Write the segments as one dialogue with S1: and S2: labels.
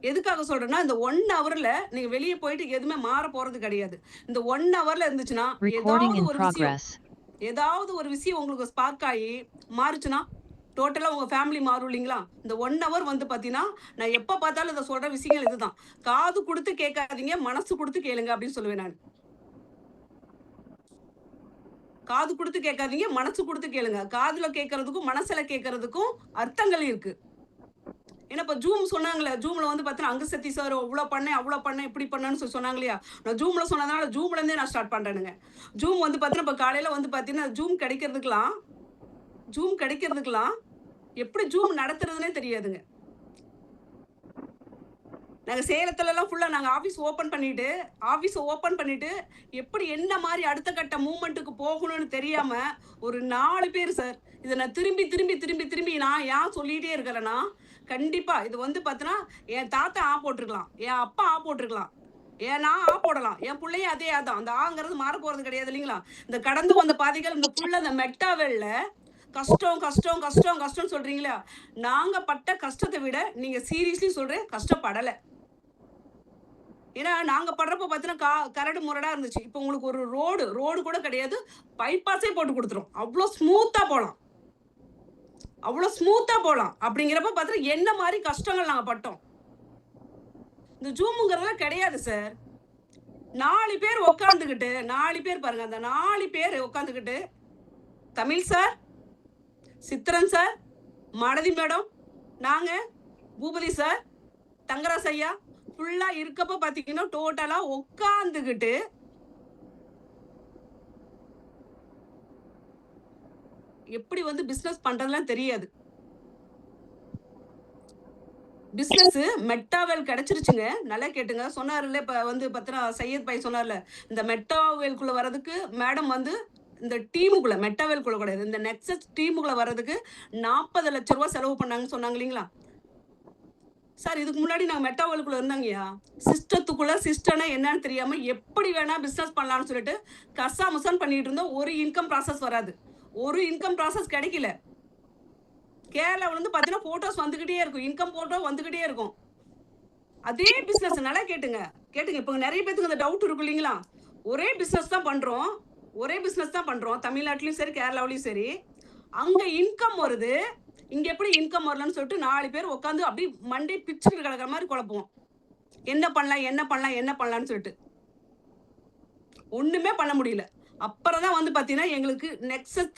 S1: எதுக்காக சொல்றேன்னா, இந்த 1 ஹவர்ல நீங்க வெளிய போயிட்டு எதுவுமே மாற போறது கிடையாது. இந்த 1 ஹவர்ல இருந்துச்சுன்னா, ஏதாவது ஒரு விஷயம் உங்களுக்கு ஸ்பார்க் ஆயி மாறுச்சுன்னா, டோட்டலா உங்க ஃபேமிலி மாறும் இல்லைங்களா? இந்த 1 ஹவர் வந்து பார்த்தீங்கன்னா, நான் எப்ப பார்த்தாலும் இத சொல்ற விஷயங்கள் இதுதான். காது குடுத்து கேட்காதீங்க, மனசு குடுத்து கேளுங்க அப்படின்னு சொல்லுவேன் நானு. காது குடுத்து கேட்காதீங்க, மனசு குடுத்து கேளுங்க. காதுல கேட்கறதுக்கும், மனசுல கேட்கறதுக்கும் அர்த்தங்கள் இருக்கு. ஏன்னா இப்ப ஜூம் சொன்னாங்கல்ல, ஜூம்ல வந்து பார்த்தீங்கன்னா, அங்கு சத்தி சார் இவ்ளோ பண்ணேன், அவ்ளோ பண்ணேன், இப்படி பண்ணேன்னு சொன்னாங்க இல்லையா? நான் ஜூம்ல சொன்னதுனால ஜூம்ல இருந்தே நான் ஸ்டார்ட் பண்றேனுங்க. ஜூம் வந்து பார்த்தீங்கன்னா, இப்ப காலையில வந்து பார்த்தீங்கன்னா, ஜூம் கிடைக்கிறதுக்கெல்லாம் எப்படி ஜூம் நடத்துறதுன்னே தெரியாதுங்க. நாங்க சேலத்துலலாம் ஃபுல்லா நாங்க ஆஃபீஸ ஓப்பன் பண்ணிட்டு, எப்படி என்ன மாரி அடுத்த கட்ட மூவ்மெண்ட்டுக்கு போகணும்னு தெரியாம, ஒரு 4 பேர் சார். இத நான் திரும்பி நான் ஏன் சொல்லிட்டே இருக்கிறேன்னா, கண்டிப்பா இது வந்து பார்த்தீங்கன்னா, என் தாத்தா போட்டுருக்கலாம். என் அப்பா போட்டுருக்கலாம். நான் போடலாம். என் புள்ளையும் அதே தான். அந்த ஆங்கிறது மாறப்போறது கிடையாது இல்லைங்களா? இந்த கடந்து வந்த பாதைகள் இந்த ஃபுல்லா இந்த மெட்டாவெல்ல கஷ்டம்னு சொல்றீங்களா? நாங்க பட்ட கஷ்டத்த விட, நீங்க சீரியஸ்லி சொல்றேன் கஷ்டப்படல. ஏன்னா, நாங்க படுறப்ப பார்த்தீங்கன்னா, கரடு முரடா இருந்துச்சு. இப்போ உங்களுக்கு ஒரு ரோடு கூட கிடையாது. பைபாஸே போட்டு குடுத்துரும். அவ்ளோ ஸ்மூத்தா போலாம். அப்படிங்கிறப்ப பார்த்தீங்கன்னா, என்ன மாரி கஷ்டங்கள் நாங்க பட்டோம். இந்த ஜூம்ங்கிறதெல்லாம் கிடையாது சார். 4 பேர் உட்கார்ந்துகிட்டு 4 பேர் பாருங்க. அந்த 4 பேர் உட்கார்ந்துகிட்டு, Tamil sir, Chithran sir, Malathi madam, நாங்க, பூபதி சார், தங்கராஜ் ஐயா, ஃபுல்லா இருக்கப்ப பார்த்தீங்கன்னா, டோட்டலா உட்கார்ந்துகிட்டு எப்படி வந்து பிசினஸ் பண்றதுலாம் தெரியாது. பிசினஸ் மெட்டாவெல் கிடைச்சிருச்சுங்க. நல்லா கேட்டுங்க. சொன்னாருல்ல இப்ப வந்து பார்த்தீங்கன்னா, சையத் பாய் சொன்னார்ல, இந்த மெட்டாவெல்குள்ள வரதுக்கு மேடம் வந்து இந்த டீமுக்குள்ள மெட்டாவெல்குள்ள கிடையாது. இந்த நெக்ஸஸ் டீமுக்குள்ள வரதுக்கு ரூ. 40,00,000 செலவு பண்ணாங்கன்னு சொன்னாங்க இல்லீங்களா? சார் இதுக்கு முன்னாடி நாங்க மெட்டாவெல்குள்ள இருந்தாங்கய்யா. சிஸ்டம்னா என்னன்னு தெரியாம எப்படி வேணா பிசினஸ் பண்ணலாம்னு சொல்லிட்டு கசாமுசான்னு பண்ணிட்டு இருந்தோம். ஒரு இன்கம் ப்ராசஸ் வராது. ஒரு இன்கம் ப்ராசஸ் கிடைக்கல. கேரளாவுல இருந்து பார்த்தீங்கன்னா, போட்டோஸ் வந்துகிட்டே இருக்கும். இன்கம் போட்டோ வந்துகிட்டே இருக்கும். அதே பிசினஸ் நல்லா கேட்டுங்க. இப்ப நெறைய பேத்துக்கு அந்த டவுட் இருக்கும் இல்லீங்களா? ஒரே பிசினஸ் தான் பண்றோம். தமிழ்நாட்டிலயும் சரி, கேரளாவுலயும் சரி. அங்க இன்கம் வருது. இங்க எப்படி இன்கம் வரலன்னு சொல்லிட்டு 4 பேர் உட்கார்ந்து அப்படியே மண்டை பிச்சுக்கிட்டு கிடக்குற மாரி குழப்புவோம். என்ன பண்ணலாம்னு சொல்லிட்டு. ஒண்ணுமே பண்ண முடியல. அப்புறம் தான் வந்து பார்த்தீங்கன்னா, எங்களுக்கு நெக்ஸஸ்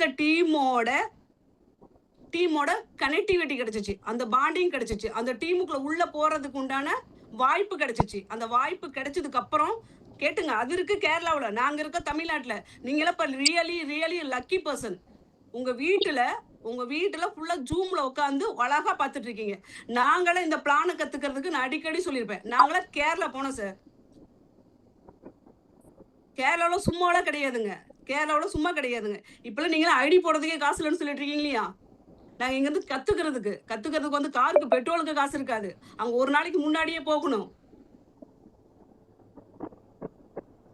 S1: டீமோட கனெக்டிவிட்டி கிடைச்சுச்சு. அந்த பாண்டிங் கிடைச்சுச்சு. அந்த டீமுக்குள்ள உள்ள போறதுக்கு உண்டான வாய்ப்பு கிடைச்சுச்சு. அந்த வாய்ப்பு கிடைச்சதுக்கு அப்புறம் கேட்டுங்க, அது இருக்கு கேரளாவுல. நாங்க இருக்க தமிழ்நாட்டுல. நீங்கலாம் இப்ப ரியலி லக்கி பர்சன். உங்க வீட்டுல ஃபுல்லா ஜூம்ல உட்கார்ந்து அழகா பார்த்துட்டு இருக்கீங்க. நாங்களே இந்த பிளான கத்துக்கிறதுக்கு நான் அடிக்கடி சொல்லியிருப்பேன். நாங்கலாம் கேரளா போனோம் சார். கேரளாவுல சும்மாலாம் கிடையாதுங்க. இப்பலாம் நீங்கலாம் ஐடி போடுறதுக்கே காசு இல்லன்னு சொல்லிட்டு இருக்கீங்க இல்லையா? நாங்க இங்கேருந்து கத்துக்கிறதுக்கு வந்து காருக்கு பெட்ரோலுக்கு காசு இருக்காது. அங்க ஒரு நாளைக்கு முன்னாடியே போகணும்.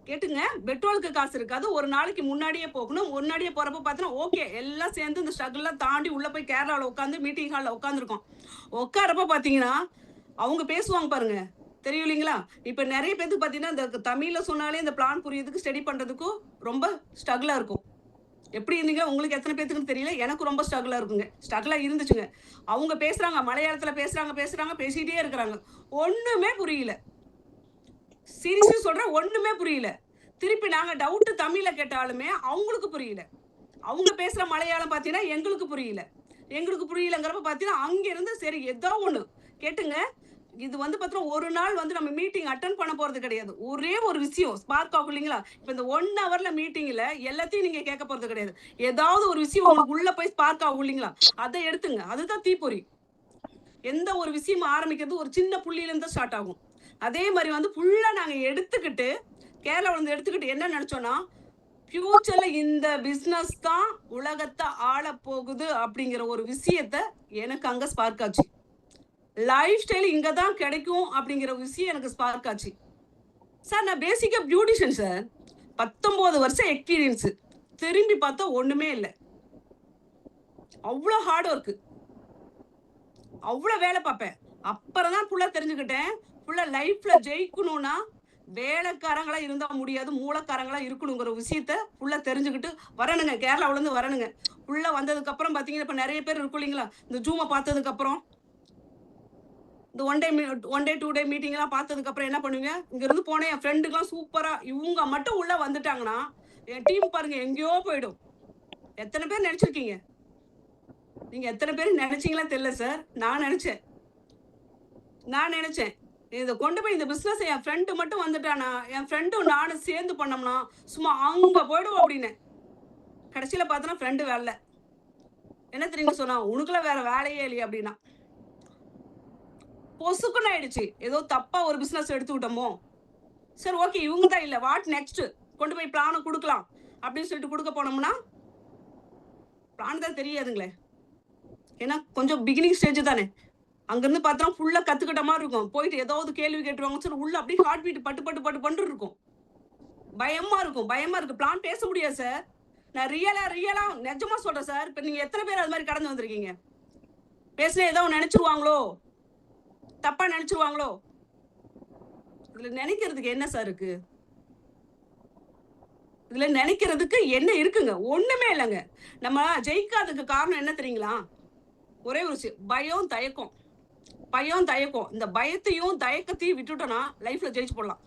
S1: கேட்டுங்க, பெட்ரோலுக்கு காசு இருக்காது. ஒரு நாளைக்கு முன்னாடியே போகணும். முன்னாடியே போறப்ப பார்த்தீங்கன்னா, ஓகே எல்லாம் சேர்ந்து இந்த ஸ்ட்ரகிள்லாம் தாண்டி உள்ள போய் கேரளாவுல உட்காந்து மீட்டிங் ஹால்ல உட்காந்துருக்கோம். உட்காரப்ப பார்த்தீங்கன்னா, அவங்க பேசுவாங்க பாருங்க. தெரியும் இல்லைங்களா? இப்ப நெறைய பேத்துக்கு பார்த்தீங்கன்னா, இந்த தமிழ்ல சொன்னாலே இந்த பிளான் புரியறதுக்கு, ஸ்டடி பண்றதுக்கும் ரொம்ப ஸ்ட்ரகிளா இருக்கும். எப்படி இருந்தீங்க? உங்களுக்கு எத்தனை பேத்துக்குன்னு தெரியல. எனக்கு ரொம்ப ஸ்ட்ரகிளா இருந்துச்சுங்க. அவங்க பேசுறாங்க, மலையாளத்துல பேசுறாங்க, பேசிட்டே இருக்கிறாங்க. ஒண்ணுமே புரியல. சீரியஸா சொல்றேன், ஒண்ணுமே புரியல. திருப்பி நாங்க டவுட் தமிழ்ல கேட்டாலுமே அவங்களுக்கு புரியல. அவங்க பேசுற மலையாளம் பார்த்தீங்கன்னா, எங்களுக்கு புரியலங்கிறப்ப பார்த்தீங்கன்னா, அங்க இருந்து சரி ஏதோ ஒண்ணு கேட்டுங்க. இது வந்து பார்த்தீங்கன்னா, ஒரு நாள் வந்து நம்ம மீட்டிங் அட்டெண்ட் பண்ண போறது கிடையாது. ஒரே ஒரு விஷயம் ஸ்பார்க் ஆகும் இல்லைங்களா? இப்ப இந்த 1 ஹவர்ல மீட்டிங்ல எல்லாத்தையும் நீங்க கேட்க போறது கிடையாது. ஏதாவது ஒரு விஷயம் உங்களுக்கு உள்ள போய் ஸ்பார்க் ஆகும் இல்லைங்களா? அத எடுத்துங்க. அதுதான் தீப்பொறி. எந்த ஒரு விஷயம் ஆரம்பிக்கிறது ஒரு சின்ன புள்ளியில இருந்து ஸ்டார்ட் ஆகும். அதே மாரி வந்து ஃபுல்லா நாங்க கேரளாவுல இருந்து எடுத்துக்கிட்டு என்ன நெனச்சோம்னா, ஃபியூச்சர்ல இந்த பிசினஸ் தான் உலகத்த ஆளப் போகுது அப்படிங்கிற ஒரு விஷயத்த எனக்கு அங்க ஸ்பார்க் ஆச்சு. லைஃப் ஸ்டைல் இங்க தான் கிடைக்கும் அப்படிங்கிற விஷயம் எனக்கு ஸ்பார்க் ஆச்சு. சார் நான் பேசிக்கா பியூட்டிஷியன் சார். 19 வருஷம் எக்ஸ்பீரியன்ஸ். திரும்பி பார்த்தா ஒண்ணுமே இல்ல. அவ்ளோ ஹார்ட் வொர்க். அவ்ளோ வேலை பார்ப்பேன். அப்புறம் தான் ஃபுல்லா தெரிஞ்சுக்கிட்டேன். ஃபுல்லா லைஃப்ல ஜெயிக்கணும்னா வேலைக்காரங்களா இருந்தா முடியாது, மூலக்காரங்களா இருக்கணுங்கிற விஷயத்த ஃபுல்லா தெரிஞ்சுக்கிட்டு வரணுங்க. கேரளாவுல இருந்து வரணுங்க. உள்ள வந்ததுக்கு அப்புறம் பார்த்தீங்கன்னா, இப்ப நெறைய பேர் இருக்கும் இல்லைங்களா? இந்த ஜூம பார்த்ததுக்கு அப்புறம், இந்த ஒன் டே 2 டே மீட்டிங்லாம் பார்த்ததுக்கு அப்புறம் என்ன பண்ணுவீங்க? இங்க இருந்து போன என் ஃப்ரெண்டுக்குலாம் சூப்பரா இவங்க மட்டும் உள்ள வந்துட்டாங்கன்னா, என் டீம் பாருங்க எங்கேயோ போயிடும். எத்தன பேர் நெனச்சிருக்கீங்க? நீங்க எத்தன பேர் நெனச்சீங்களா தெரியல சார். நான் நெனச்சேன். இத கொண்டு போய் இந்த பிசினஸ் என் ஃப்ரெண்ட் மட்டும் வந்துட்டானா, என் ஃப்ரெண்டும் நானும் சேர்ந்து பண்ணோம்னா, சும்மா அங்க போயிடுவோம் அப்டின்னேன். கடைசில பார்த்தோன்னா ஃப்ரெண்ட் வரல. என்ன தெரியுமா சொன்னா? "உனக்குலாம் வேற வேலையே இல்லையா?" அப்டின்னா. பொசுக்குன்னு ஆயிடுச்சு. ஏதோ தப்பா ஒரு பிசினஸ் எடுத்து விட்டோமோ? சரி ஓகே இவங்க தான் இல்ல. What next? கொண்டு போய் பிளான குடுக்கலாம். அப்டின்னு சொல்லிட்டு குடுக்க போனோம்னா, பிளான் தான் தெரியாதுங்களே. ஏன்னா கொஞ்சம் பிகினிங் ஸ்டேஜ் தானே. அங்கருந்து பார்த்தோம்னா ஃபுல்லா கத்துக்கிட்ட மாரி இருக்கும். போயிட்டு ஏதாவது கேள்வி கேட்டுருவாங்கன்னு சொல்லி உள்ள அப்டியே ஹார்ட் பீட் பட்டு பட்டு பட்டு பட்டுன்னு இருக்கும். பயமா இருக்கும். பயமா இருக்கு. பிளான் பேச முடியாது சார். நான் ரியலா நெஜமா சொல்றேன் சார். இப்ப நீங்க எத்தன பேர் அது மாரி கடந்து வந்திருக்கீங்க? பேசினா ஏதோ நெனச்சுருவாங்களோ? தப்பா நெனச்சுருவாங்களோ? இதுல நெனைக்கிறதுக்கு என்ன சார் இருக்கு? இதுல நெனைக்கிறதுக்கு என்ன இருக்குங்க? ஒண்ணுமே இல்லங்க. நம்ம ஜெயிக்காததுக்கு காரணம் என்ன தெரியுங்களா? ஒரே ஒரு விஷயம். பயம், தயக்கம். பயம், தயக்கம். இந்த பயத்தையும், தயக்கத்தையும் விட்டுட்டோம்னா, லைஃப்ல ஜெயிச்சு போடலாம்.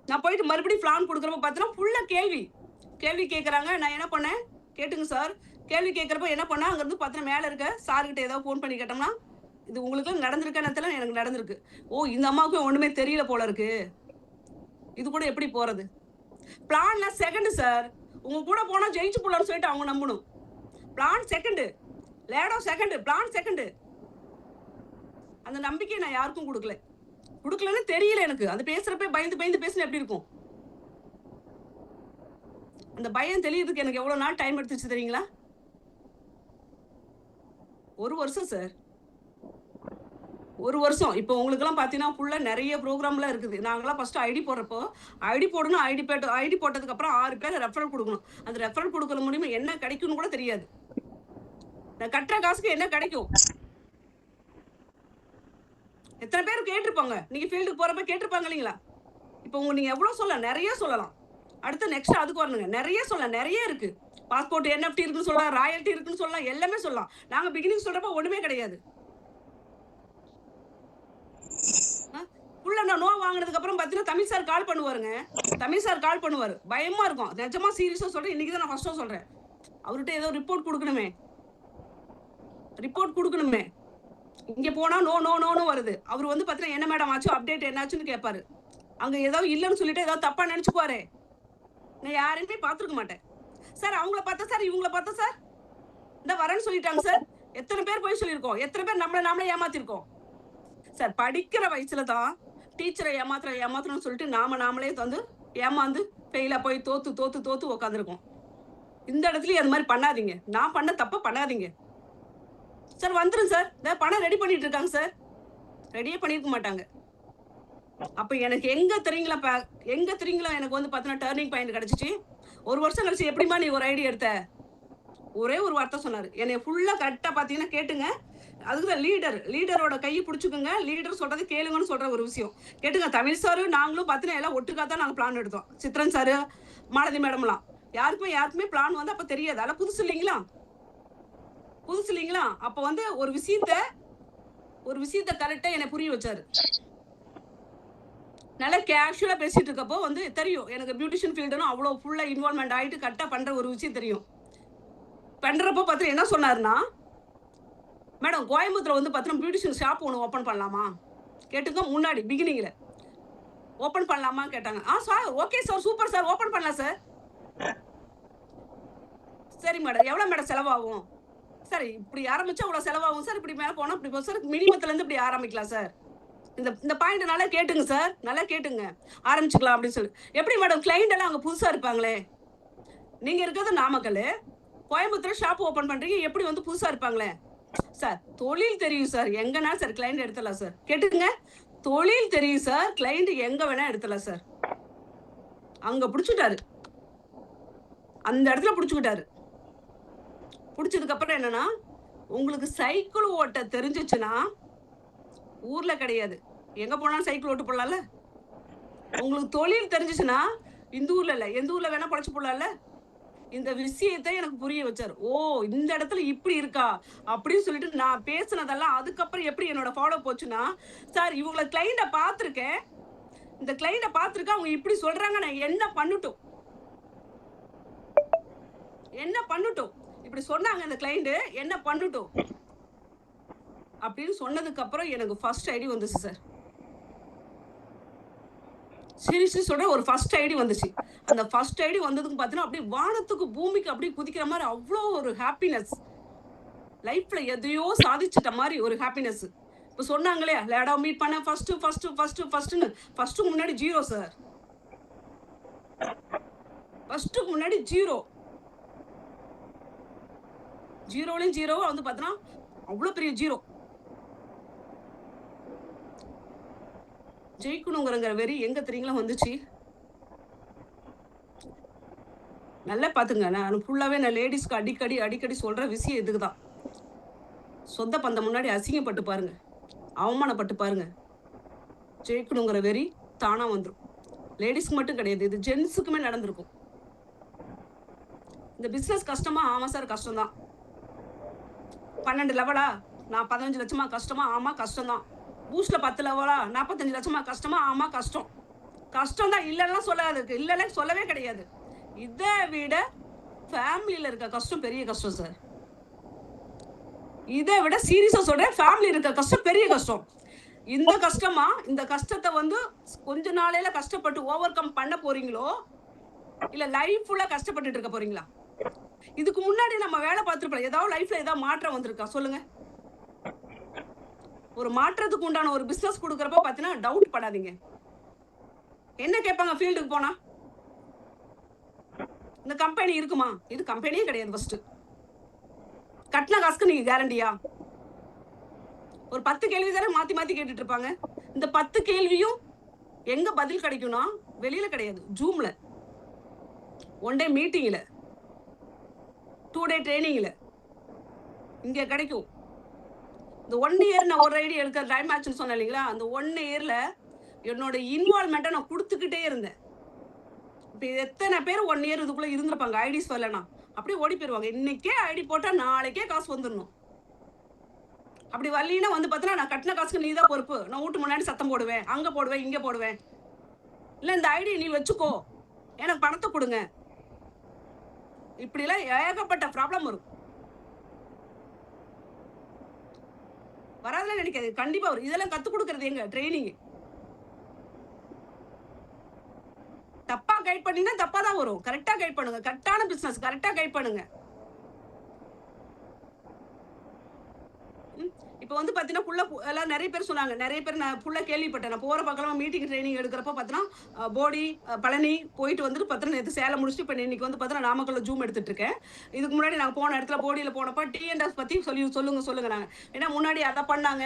S1: நான் போயிட்டு மறுபடியும் பிளான் குடுக்குறப்ப பார்த்தீங்கன்னா, ஃபுல்லா கேள்வி. கேள்வி கேட்கறாங்க. நான் என்ன பண்ணேன்? கேட்டுங்க சார். கேள்வி கேட்கிறப்ப என்ன பண்ணேன், அங்கருந்து பார்த்தீங்கன்னா மேல இருக்க சார் கிட்ட ஏதாவது ஃபோன் பண்ணி கேட்டோம்னா, இது உங்களுக்கு நடந்திருக்கான்னு தெரியல. எனக்கு நடந்திருக்கு. ஓ! இந்த அம்மாவுக்கு ஒண்ணுமே தெரியல போல இருக்கு. இது கூட எப்படி போறது? பிளான்லாம் செகண்ட் சார். உங்க கூட போனா ஜெயிச்சு போலாம்னு சொல்லிட்டு அவங்க நம்பணும். Plan second. Later second. Plan second. அந்த நம்பிக்கைய நான் யாருக்கும் குடுக்கல. குடுக்கலன்னு தெரியல எனக்கு. அது பேசுறப்ப பயந்து பயந்து பேசினா எப்படி இருக்கும்? அந்த பயம் தெளியறதுக்கு எனக்கு எவ்வளவு நாள் டைம் எடுத்துச்சு தெரியுங்களா? 1 வருஷம் சார். 1 வருஷம். இப்போ உங்களுக்கெல்லாம் பார்த்தீங்கன்னா, ஃபுல்லா நெறைய புரோகிராம்லாம் இருக்குது. நாங்கலாம் ஃபர்ஸ்ட் ஐடி போடுறப்போ, ஐடி போடணும். ஐடி போட்டதுக்கு அப்புறம் 6 பேர் ரெஃபரல் குடுக்கணும். அந்த ரெஃபரல் குடுக்கறது மூலியமா என்ன கிடைக்கும்னு கூட தெரியாது. நான் கட்டுற காசுக்கு என்ன கிடைக்கும்? எத்தன பேர் கேட்டுருப்பாங்க. நீங்க ஃபீல்டுக்கு போறப்ப கேட்டுருப்பாங்க இல்லீங்களா? இப்போ நீங்க எவ்வளோ சொல்லலாம்? நெறைய சொல்லலாம். அடுத்து நெக்ஸ்ட் அதுக்கு வரணுங்க. நெறைய சொல்லலாம். நெறைய இருக்கு. பாஸ்போர்ட் என்எஃப்டி இருக்குன்னு சொல்லலாம். ராயல்டி இருக்குன்னு சொல்லலாம். எல்லாமே சொல்லலாம். நாங்க பிகினிங் சொல்றப்ப ஒண்ணுமே கிடையாது. அ புள்ள நான் நோ வாங்குனதுக்கு அப்புறம் பார்த்தீங்கன்னா, தமிழ் சார் கால் பண்ணுவாருங்க. தமிழ் சார் கால் பண்ணுவாரு. பயமா இருக்கும். நிஜமா சீரியஸா சொல்றேன். இன்னைக்கு தான் நான் ஃபர்ஸ்ட்டா சொல்றேன். அவர்ட்ட ஏதோ ரிப்போர்ட் குடுக்கணுமே. ரிப்போர்ட் குடுக்கணுமே. இங்க போனா நோ, நோ, நோன்னு வருது. அவரு வந்து பார்த்தீங்கன்னா, என்ன மேடம் ஆச்சு? அப்டேட் என்னாச்சுன்னு கேட்பாரு. அங்க ஏதோ இல்லன்னு சொல்லிட்டு ஏதாவது தப்பா நெனச்சுக்குவாரே. நான் யாரையுமே பார்த்துருக்க மாட்டேன். சார் அவங்கள பார்த்தேன் சார், இவங்கள பார்த்தேன் சார். இந்த வரேன்னு சொல்லிட்டாங்க சார். எத்தன பேர் பொய் சொல்லியிருக்கோம். எத்தன பேர் நம்மள நாமளே ஏமாத்திருக்கோம். சார் படிக்கிற வயசுல தான் டீச்சரை ஏமாத்துறோம்னு சொல்லிட்டு நாமளே வந்து ஏமாந்து ஃபெயிலா போய் தோத்து உட்காந்துருக்கோம். இந்த இடத்துலயும் அது மாரி பண்ணாதீங்க. நான் பண்ண தப்ப பண்ணாதீங்க. சார் வந்துரும் சார். இந்த பணம் ரெடி பண்ணிட்டு இருக்காங்க சார். ரெடியே பண்ணியிருக்க மாட்டாங்க. அப்ப எனக்கு எங்க தெரியுங்களா எனக்கு வந்து பார்த்தீங்கன்னா, டர்னிங் பாயிண்ட் கிடைச்சுச்சு. 1 வருஷம் கழிச்சு எப்படிம்மா நீ ஒரு ஐடியா எடுத்த? ஒரே ஒரு வார்த்தை சொன்னாரு. என்னைய ஃபுல்லா கரெக்ட்டா பார்த்தீங்கன்னா கேட்டுங்க. அதுக்கு தான் லீடரோட கைய புடிச்சுக்குங்க. லீடர் சொல்றத கேளுங்கன்னு சொல்ற ஒரு விஷயம். கேட்டுங்க தமிழ் சாரு, நாங்களும் பார்த்தீங்கன்னா எல்லாம் ஒட்டுக்கா தான் நாங்க பிளான் எடுத்தோம். சித்ரன் சாரு, மாலதி மேடம்லாம். யாருக்குமே பிளான் வந்து அப்ப தெரியாது. அதெல்லாம் புதுசு இல்லைங்களா? புதுசு இல்லைங்களா? அப்ப வந்து ஒரு விஷயத்த கரெக்ட்டா என்ன புரிய வச்சாரு. நல்லா கேஷுவலா பேசிட்டு இருக்கப்போ வந்து தெரியும். எனக்கு பியூட்டிஷியன் ஃபீல்டுன்னா அவ்ளோ ஃபுல்லா இன்வால்வ்மென்ட் ஆயிட்டு கரெக்ட்டா பண்ற ஒரு விஷயம் தெரியும். பண்றப்போ பார்த்தீங்கன்னா என்ன சொன்னாருன்னா, மேடம் கோயம்புத்தூர்ல வந்து பார்த்தீங்கன்னா பியூட்டிஷியன் ஷாப் ஒண்ணு ஓப்பன் பண்ணலாமா? கேட்டுங்க முன்னாடி பிகினிங்ல. ஓப்பன் பண்ணலாமான்னு கேட்டாங்க. Sir okay sir, super sir, open பண்ணலாம் சார். சரி மேடம். எவ்வளோ மேடம் செலவாகும்? சார் இப்படி ஆரம்பிச்சா இவ்வளோ செலவாகும் சார். இப்படி மேல போனா இப்படி போகும் சார். மினிமத்துல இருந்து இப்படி ஆரம்பிக்கலாம் சார். இந்த இந்த பாயிண்ட் நல்லா கேட்டுங்க சார். நல்லா கேட்டுங்க. ஆரம்பிச்சுக்கலாம் அப்படின்னு சொல்லி. எப்படி மேடம் கிளையண்ட் எல்லாம் அங்க புதுசா இருப்பாங்களே. நீங்க இருக்கிறது நாமக்கல்லு. கோயம்புத்தூர்ல ஷாப் ஓப்பன் பண்றீங்க. எப்படி வந்து புதுசா இருப்பாங்களே. சார் தொழில் தெரியும் சார். எங்கனா சார் கிளையண்ட் எடுத்துடலாம் சார். கேட்டுங்க. தொழில் தெரியும் சார். கிளையண்ட் எங்க வேணா எடுத்துடலாம் சார். அங்க புடிச்சுட்டாரு. அந்த இடத்துல புடிச்சுக்கிட்டாரு. புடிச்சதுக்கு அப்புறம் என்னன்னா, உங்களுக்கு சைக்கிள் ஓட்ட தெரிஞ்சிச்சுன்னா ஊர்ல கிடையாது, எங்க போனாலும் சைக்கிள் ஓட்டு போடலாம்ல. உங்களுக்கு தொழில் தெரிஞ்சிச்சுன்னா இந்த ஊர்ல இல்ல, எந்த ஊர்ல வேணா படைச்சு போடலாம்ல. இந்த விஷயத்தை எனக்கு புரிய வச்சாரு. ஓ, இந்த இடத்துல இப்படி இருக்கா அப்படின்னு சொல்லிட்டு நான் பேசினதெல்லாம் அதுக்கப்புறம் எப்படி என்னோட ஃபாலோ போச்சுன்னா, சார் இவங்களை கிளைண்ட பார்த்துருக்கேன், இந்த கிளைண்ட பார்த்துருக்கேன், அவங்க இப்படி சொல்றாங்க, நான் என்ன பண்ணட்டும், என்ன பண்ணட்டும், இப்படி சொன்னாங்க இந்த கிளைண்ட், என்ன பண்ணட்டும் அப்படின்னு சொன்னதுக்கு அப்புறம் எனக்கு ஃபர்ஸ்ட் ஐடி வந்துச்சு சார். சீரியஸ்லி சொல்றேன், ஒரு ஃபர்ஸ்ட் ஐடி வந்துச்சு. அந்த ஃபர்ஸ்ட் ஐடி வந்ததுக்கு பார்த்தீங்கன்னா அப்படியே வானத்துக்கு பூமிக்கு அப்படியே குதிக்கிற மாதிரி அவ்வளோ ஒரு ஹாப்பினஸ். லைஃப்ல எதையோ சாதிச்சிட்ட மாதிரி ஒரு ஹாப்பினஸ். இப்போ சொன்னாங்களே லேடா மீட் பண்ண ஃபர்ஸ்ட் முன்னாடி ஜீரோ சார். ஃபர்ஸ்ட்டுக்கு முன்னாடி ஜீரோ, ஜீரோலையும் ஜீரோவா வந்து பார்த்தீங்கன்னா அவ்வளோ பெரிய ஜீரோ. ஜெயிக்கணுங்கிற வெறி எங்க தெரியுங்களா வந்துச்சு? நல்லா பாத்துங்க, நான் ஃபுல்லாவே நான் லேடிஸ்க்கு அடிக்கடி சொல்ற விஷயம் இதுக்குதான். சொந்த பந்தம் முன்னாடி அசிங்கப்பட்டு பாருங்க, அவமானப்பட்டு பாருங்க, ஜெயிக்கணுங்கிற வெறி தானா வந்துடும். லேடிஸ்க்கு மட்டும் கிடையாது, இது ஜென்ஸுக்குமே நடந்திருக்கும். இந்த பிசினஸ் கஷ்டமா? ஆமா சார் கஷ்டம்தான். 12 லெவலா? நான் 15 லட்சமா கஷ்டமா? ஆமா கஷ்டம்தான். பூஸ்ட்ல 10 லெவலா? 45 லட்சமா கஷ்டமா? ஆமா கஷ்டம். கஷ்டம் தான், இல்லைன்னா சொல்லாது, இல்லைன்னா சொல்லவே கிடையாது. இதை விட ஃபேமிலியில இருக்க கஷ்டம் பெரிய கஷ்டம் சார். இதை விட சீரியஸா சொல்றேன், ஃபேமிலி இருக்க கஷ்டம் பெரிய கஷ்டம். இந்த கஷ்டமா, இந்த கஷ்டத்தை வந்து கொஞ்ச நாளையில கஷ்டப்பட்டு ஓவர் கம் பண்ண போறீங்களோ இல்ல லைஃப் ஃபுல்லா கஷ்டப்பட்டுட்டு இருக்க போறீங்களா? இதுக்கு முன்னாடி நம்ம வேலை பார்த்துருப்போம், ஏதாவது லைஃப்ல ஏதாவது மாற்றம் வந்திருக்கா சொல்லுங்க. ஒரு மாற்றத்துக்கு உண்டான ஒரு பிசினஸ் கொடுக்கறப்ப பாத்தீங்கன்னா டவுட் படாதீங்க. என்ன கேட்பாங்க ஃபீல்டுக்கு போனா? இந்த கம்பெனி இருக்குமா? இது கம்பெனியே கிடையாது. ஃபர்ஸ்ட் கட்டின காசுக்கு நீங்க கேரண்டியா? ஒரு 10 கேள்வி தானே மாத்தி மாத்தி கேட்டுட்டு இருப்பாங்க. இந்த 10 கேள்வியும் எங்க பதில் கிடைக்கும்னா வெளியில கிடையாது, ஜூம்ல, 1 டே மீட்டிங்ல, 2 டே ட்ரைனிங்ல இங்க கிடைக்கும். இந்த 1 இயர் நான் ஒரு ஐடி எடுக்க டைம் ஆச்சுன்னு சொன்னேன் இல்லைங்களா, அந்த 1 இயர்ல என்னோட இன்வால்மெண்ட்டை நான் கொடுத்துக்கிட்டே இருந்தேன். இப்போ எத்தனை பேர் 1 இயர் இதுக்குள்ள இருந்திருப்பாங்க ஐடிஸ் வரலன்னா? அப்படியே ஓடி போயிருவாங்க. இன்னைக்கே ஐடி போட்டா நாளைக்கே காசு வந்துடணும். அப்படி வரலீன்னா வந்து பார்த்தீங்கன்னா நான் கட்டின காசுக்கு நீ தான் பொறுப்பு, நான் வீட்டு முன்னாடி சத்தம் போடுவேன், அங்க போடுவேன், இங்க போடுவேன், இல்லை இந்த ஐடி நீ வச்சுக்கோ, எனக்கு பணத்தை கொடுங்க. இப்படிலாம் ஏகப்பட்ட ப்ராப்ளம் வரும். வராதுல நினைக்காது, கண்டிப்பா வரும். இதெல்லாம் கத்துக் கொடுக்கறது எங்க? ட்ரைனிங். தப்பா கைட் பண்ணீங்கன்னா தப்பா தான் வரும். கரெக்டா கைட் பண்ணுங்க. கரெக்டான பிசினஸ் கரெக்டா கைட் பண்ணுங்க. இப்போ வந்து பார்த்தீங்கன்னா புள்ள எல்லாம் நிறைய பேர் சொன்னாங்க, நிறைய பேர் நான் புள்ள கேள்விப்பட்டேன். நான் போகிற பக்கம் மீட்டிங் ட்ரைனிங் எடுக்கிறப்ப பார்த்தீங்கன்னா போடி பழனி போயிட்டு வந்துட்டு பார்த்தீங்கன்னா நேற்று சேலம் முடிச்சுட்டு இப்போ இன்னைக்கு வந்து பார்த்தீங்கன்னா நாமக்கல்ல ஜூம் எடுத்துட்டு இருக்கேன். இதுக்கு முன்னாடி நாங்கள் போன இடத்துல போடியில் போனப்போ டிஎன்எஸ் பற்றி சொல்லுங்க நாங்கள். ஏன்னா முன்னாடி அதை பண்ணாங்க,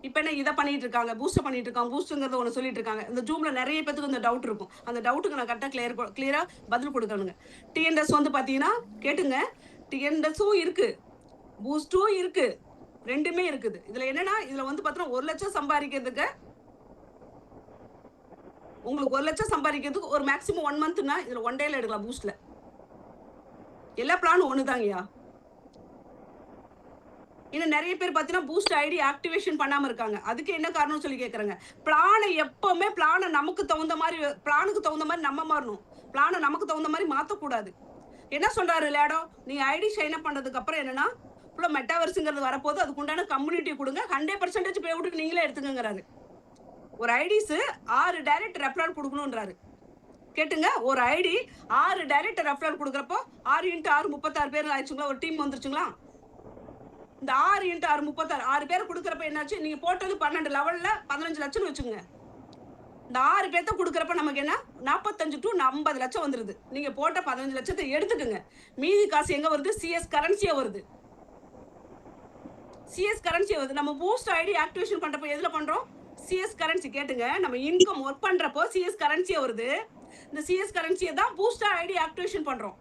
S1: இப்போ என்ன இதை பண்ணிட்டு இருக்காங்க, பூஸ்ட் பண்ணிட்டு இருக்காங்க, பூஸ்ட்டுங்கிறத ஒன்று சொல்லிட்டு இருக்காங்க. இந்த ஜூம்ல நிறைய பேருக்கு இந்த டவுட் இருக்கும். அந்த டவுட்டுக்கு நான் கரெக்டாக கிளியரா பதில் கொடுக்கணுங்க. டிஎன்எஸ் வந்து பார்த்தீங்கன்னா கேட்டுங்க, டிஎன்எஸும் இருக்கு, பூஸ்டும் இருக்கு, ரெண்டுமே இருக்குது. இதுல என்னன்னா இதுல வந்து பார்த்தீங்கன்னா 1 லட்சம் சம்பாதிக்கிறதுக்கு, உங்களுக்கு 1 லட்சம் சம்பாதிக்கிறதுக்கு ஒரு மேக்ஸிமம் 1 மந்த்னா இதுல 1 டேல எடுக்கலாம். பூஸ்ட்ல எல்லா பிளானும் ஒண்ணுதாங்கயா. இன்னும் நிறைய பேர் பார்த்தீங்கன்னா பூஸ்ட் ஐடி ஆக்டிவேஷன் பண்ணாம இருக்காங்க. அதுக்கு என்ன காரணம் சொல்லி கேட்குறாங்க. பிளானை எப்பவுமே பிளானை நமக்கு தகுந்த மாதிரி, பிளானுக்கு தகுந்த மாதிரி நம்ம மாறணும். பிளானை நமக்கு தகுந்த மாதிரி மாற்றக்கூடாது. என்ன சொல்றாரு லேடோ, நீ ஐடி சைன் அப் பண்றதுக்கு அப்புறம் என்னன்னா ஃபுல்லா மெட்டாவர்ஸுங்கிறது வரப்போது, அதுக்கு உண்டான கம்யூனிட்டி கொடுங்க, 100% பே அவுட் நீங்களே எடுத்துக்கங்கிறாரு. ஒரு ஐடிஸ் 6 டைரக்ட் ரெஃபரல் கொடுக்கணும்ன்றாரு. கேட்டுங்க, ஒரு ஐடி 6 டைரக்ட் ரெஃபரல் கொடுக்குறப்போ 6 × 6 36 பேர் ஆயிடுச்சுங்களா? ஒரு டீம் வந்துருச்சுங்களா? இந்த 6 × 6 36 6 பேர் கொடுக்குறப்ப என்னாச்சு? நீங்க போட்டது 12 லெவல்ல 15 லட்சம் வச்சுங்க. இந்த 6 பேர்த்த கொடுக்குறப்ப நமக்கு என்ன 45 to 50 லட்சம் வந்துருது. நீங்க போட்ட 15 லட்சத்தை எடுத்துக்குங்க. மீதி காசு எங்க வருது? சிஎஸ் கரன்சியா வருது. சிஎஸ் கரன்சி வருது. நம்ம பூஸ்ட் ஐடி ஆக்டிவேஷன் பண்றப்போ எதுல பண்றோம்? CS currency. கேட்டுங்க, நம்ம இன்கம் ஒர்க் பண்றப்போ சிஎஸ் கரன்சியா வருது. இந்த சிஎஸ் கரன்சியை தான் பூஸ்ட் ஐடி ஆக்டிவேஷன் பண்றோம்.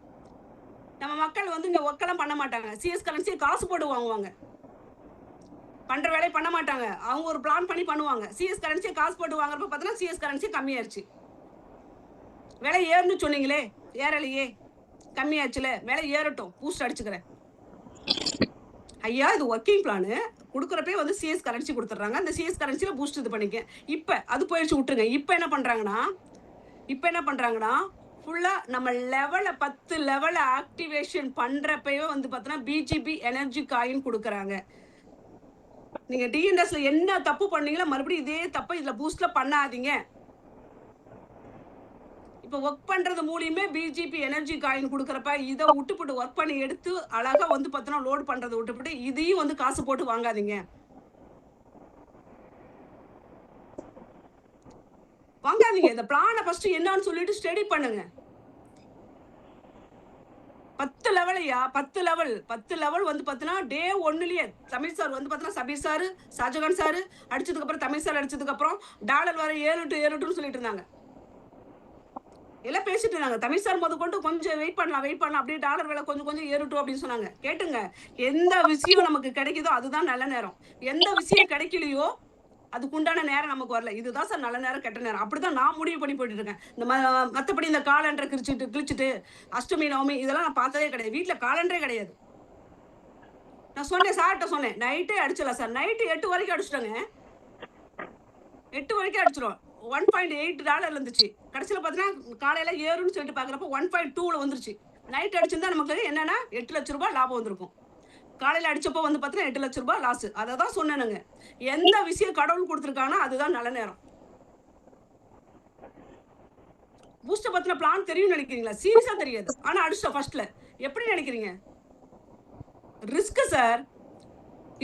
S1: நம்ம மக்கள் வந்து இங்க ஒர்க் எல்லாம் பண்ண மாட்டாங்க, சிஎஸ் கரன்சியை காசு போட்டு வாங்குவாங்க. பண்ற வேலையை பண்ண மாட்டாங்க. அவங்க ஒரு பிளான் பண்ணி பண்ணுவாங்க. சிஎஸ் கரன்சியை காசு போட்டு வாங்குறப்ப பார்த்தீங்கன்னா சிஎஸ் கரன்சி கம்மியாயிருச்சு. விலை ஏறுன்னு சொன்னீங்களே, ஏறலையே, கம்மியாச்சுல, விலை ஏறட்டும், பூஸ்ட் அடிச்சுக்கிறேன். ஐயா இது ஒர்க்கிங் பிளானு கொடுக்குறப்பே வந்து சிஎஸ் கரன்சி கொடுத்துட்றாங்க. அந்த சிஎஸ் கரன்சியில் பூஸ்ட் இது பண்ணிக்க. இப்போ அது போயிடுச்சு, விட்டுருங்க. இப்போ என்ன பண்ணுறாங்கன்னா ஃபுல்லாக நம்ம லெவலை 10 லெவலை ஆக்டிவேஷன் பண்ணுறப்பவே வந்து பார்த்தோன்னா பிஜிபி எனர்ஜி காயின் கொடுக்குறாங்க. நீங்கள் டிஎன்எஸ்ல என்ன தப்பு பண்ணீங்களோ மறுபடியும் இதே தப்பை இதில் பூஸ்டில் பண்ணாதீங்க. இப்போ ஒர்க் பண்ணுறது மூலியமே பிஜிபி எனர்ஜி காயின் கொடுக்குறப்ப இதை விட்டுப்பட்டு ஒர்க் பண்ணி எடுத்து அழகாக வந்து பார்த்தோன்னா லோட் பண்ணுறதை விட்டுப்பட்டு இதையும் வந்து காசு போட்டு வாங்காதீங்க. இந்த பிளானை ஃபர்ஸ்ட் என்னன்னு சொல்லிட்டு ஸ்டடி பண்ணுங்க. 10 லெவலையா 10 லெவல் வந்து பார்த்தீங்கன்னா டே 1லயே தமிழ் சார் வந்து பார்த்தீங்கன்னா சபீர் சார், ஷாஜகான் சார் அடிச்சதுக்கு அப்புறம் தமிழ் சார் அடிச்சதுக்கு அப்புறம் டாலர் வர ஏறட்டும்னு சொல்லிட்டு இருந்தாங்க. எல்லாம் பேசிட்டு இருந்தாங்க. தமிழ் சார் கொண்டு கொஞ்சம் வெயிட் பண்ணலாம் அப்படியே டாலர் விலை கொஞ்சம் ஏறட்டும் அப்படின்னு சொன்னாங்க. கேட்டுங்க, எந்த விஷயம் நமக்கு கிடைக்குதோ அதுதான் நல்ல நேரம். எந்த விஷயம் கிடைக்கலையோ அதுக்கு உண்டான நேரம் நமக்கு வரல. இதுதான் சார் நல்ல நேரம் கெட்ட நேரம், அப்படிதான் நான் முடிவு பண்ணி போயிட்டு இருக்கேன். இந்த மற்றபடி இந்த காலண்டரை கிழிச்சிட்டு அஷ்டமி நவமி இதெல்லாம் நான் பார்த்ததே கிடையாது. வீட்டில் காலண்டரே கிடையாது. நான் சொன்னேன் சார்கிட்ட சொன்னேன், நைட்டே அடிச்சிடலாம் சார். நைட்டு 8 வரைக்கும் அடிச்சிட்டோங்க. 8 வரைக்கும் அடிச்சிடும். $1.8 இருந்துச்சு. கடைசியில் பார்த்தீங்கன்னா காலையில் ஏறுன்னு சொல்லிட்டு பார்க்குறப்ப 1.2 வந்துருச்சு. நைட் அடிச்சிருந்தா நமக்கு என்னன்னா 8 லட்ச ரூபாய் லாபம் வந்திருக்கும். காலையில் அடிச்சப்போ வந்து பார்த்தீங்கன்னா 8 லட்ச ரூபாய் லாஸ். அதை தான் சொன்னேனுங்க. எந்த விஷயம் கடவுள் கொடுத்துருக்காங்கன்னா அதுதான் நல்ல நேரம். பூஸ்டர் பத்தின பிளான் தெரியும் நினைக்கிறீங்களா? சீரியஸா தெரியாது. ஆனா அடிச்சோம் ஃபர்ஸ்ட்ல. எப்படி நினைக்கிறீங்க? Risk sir.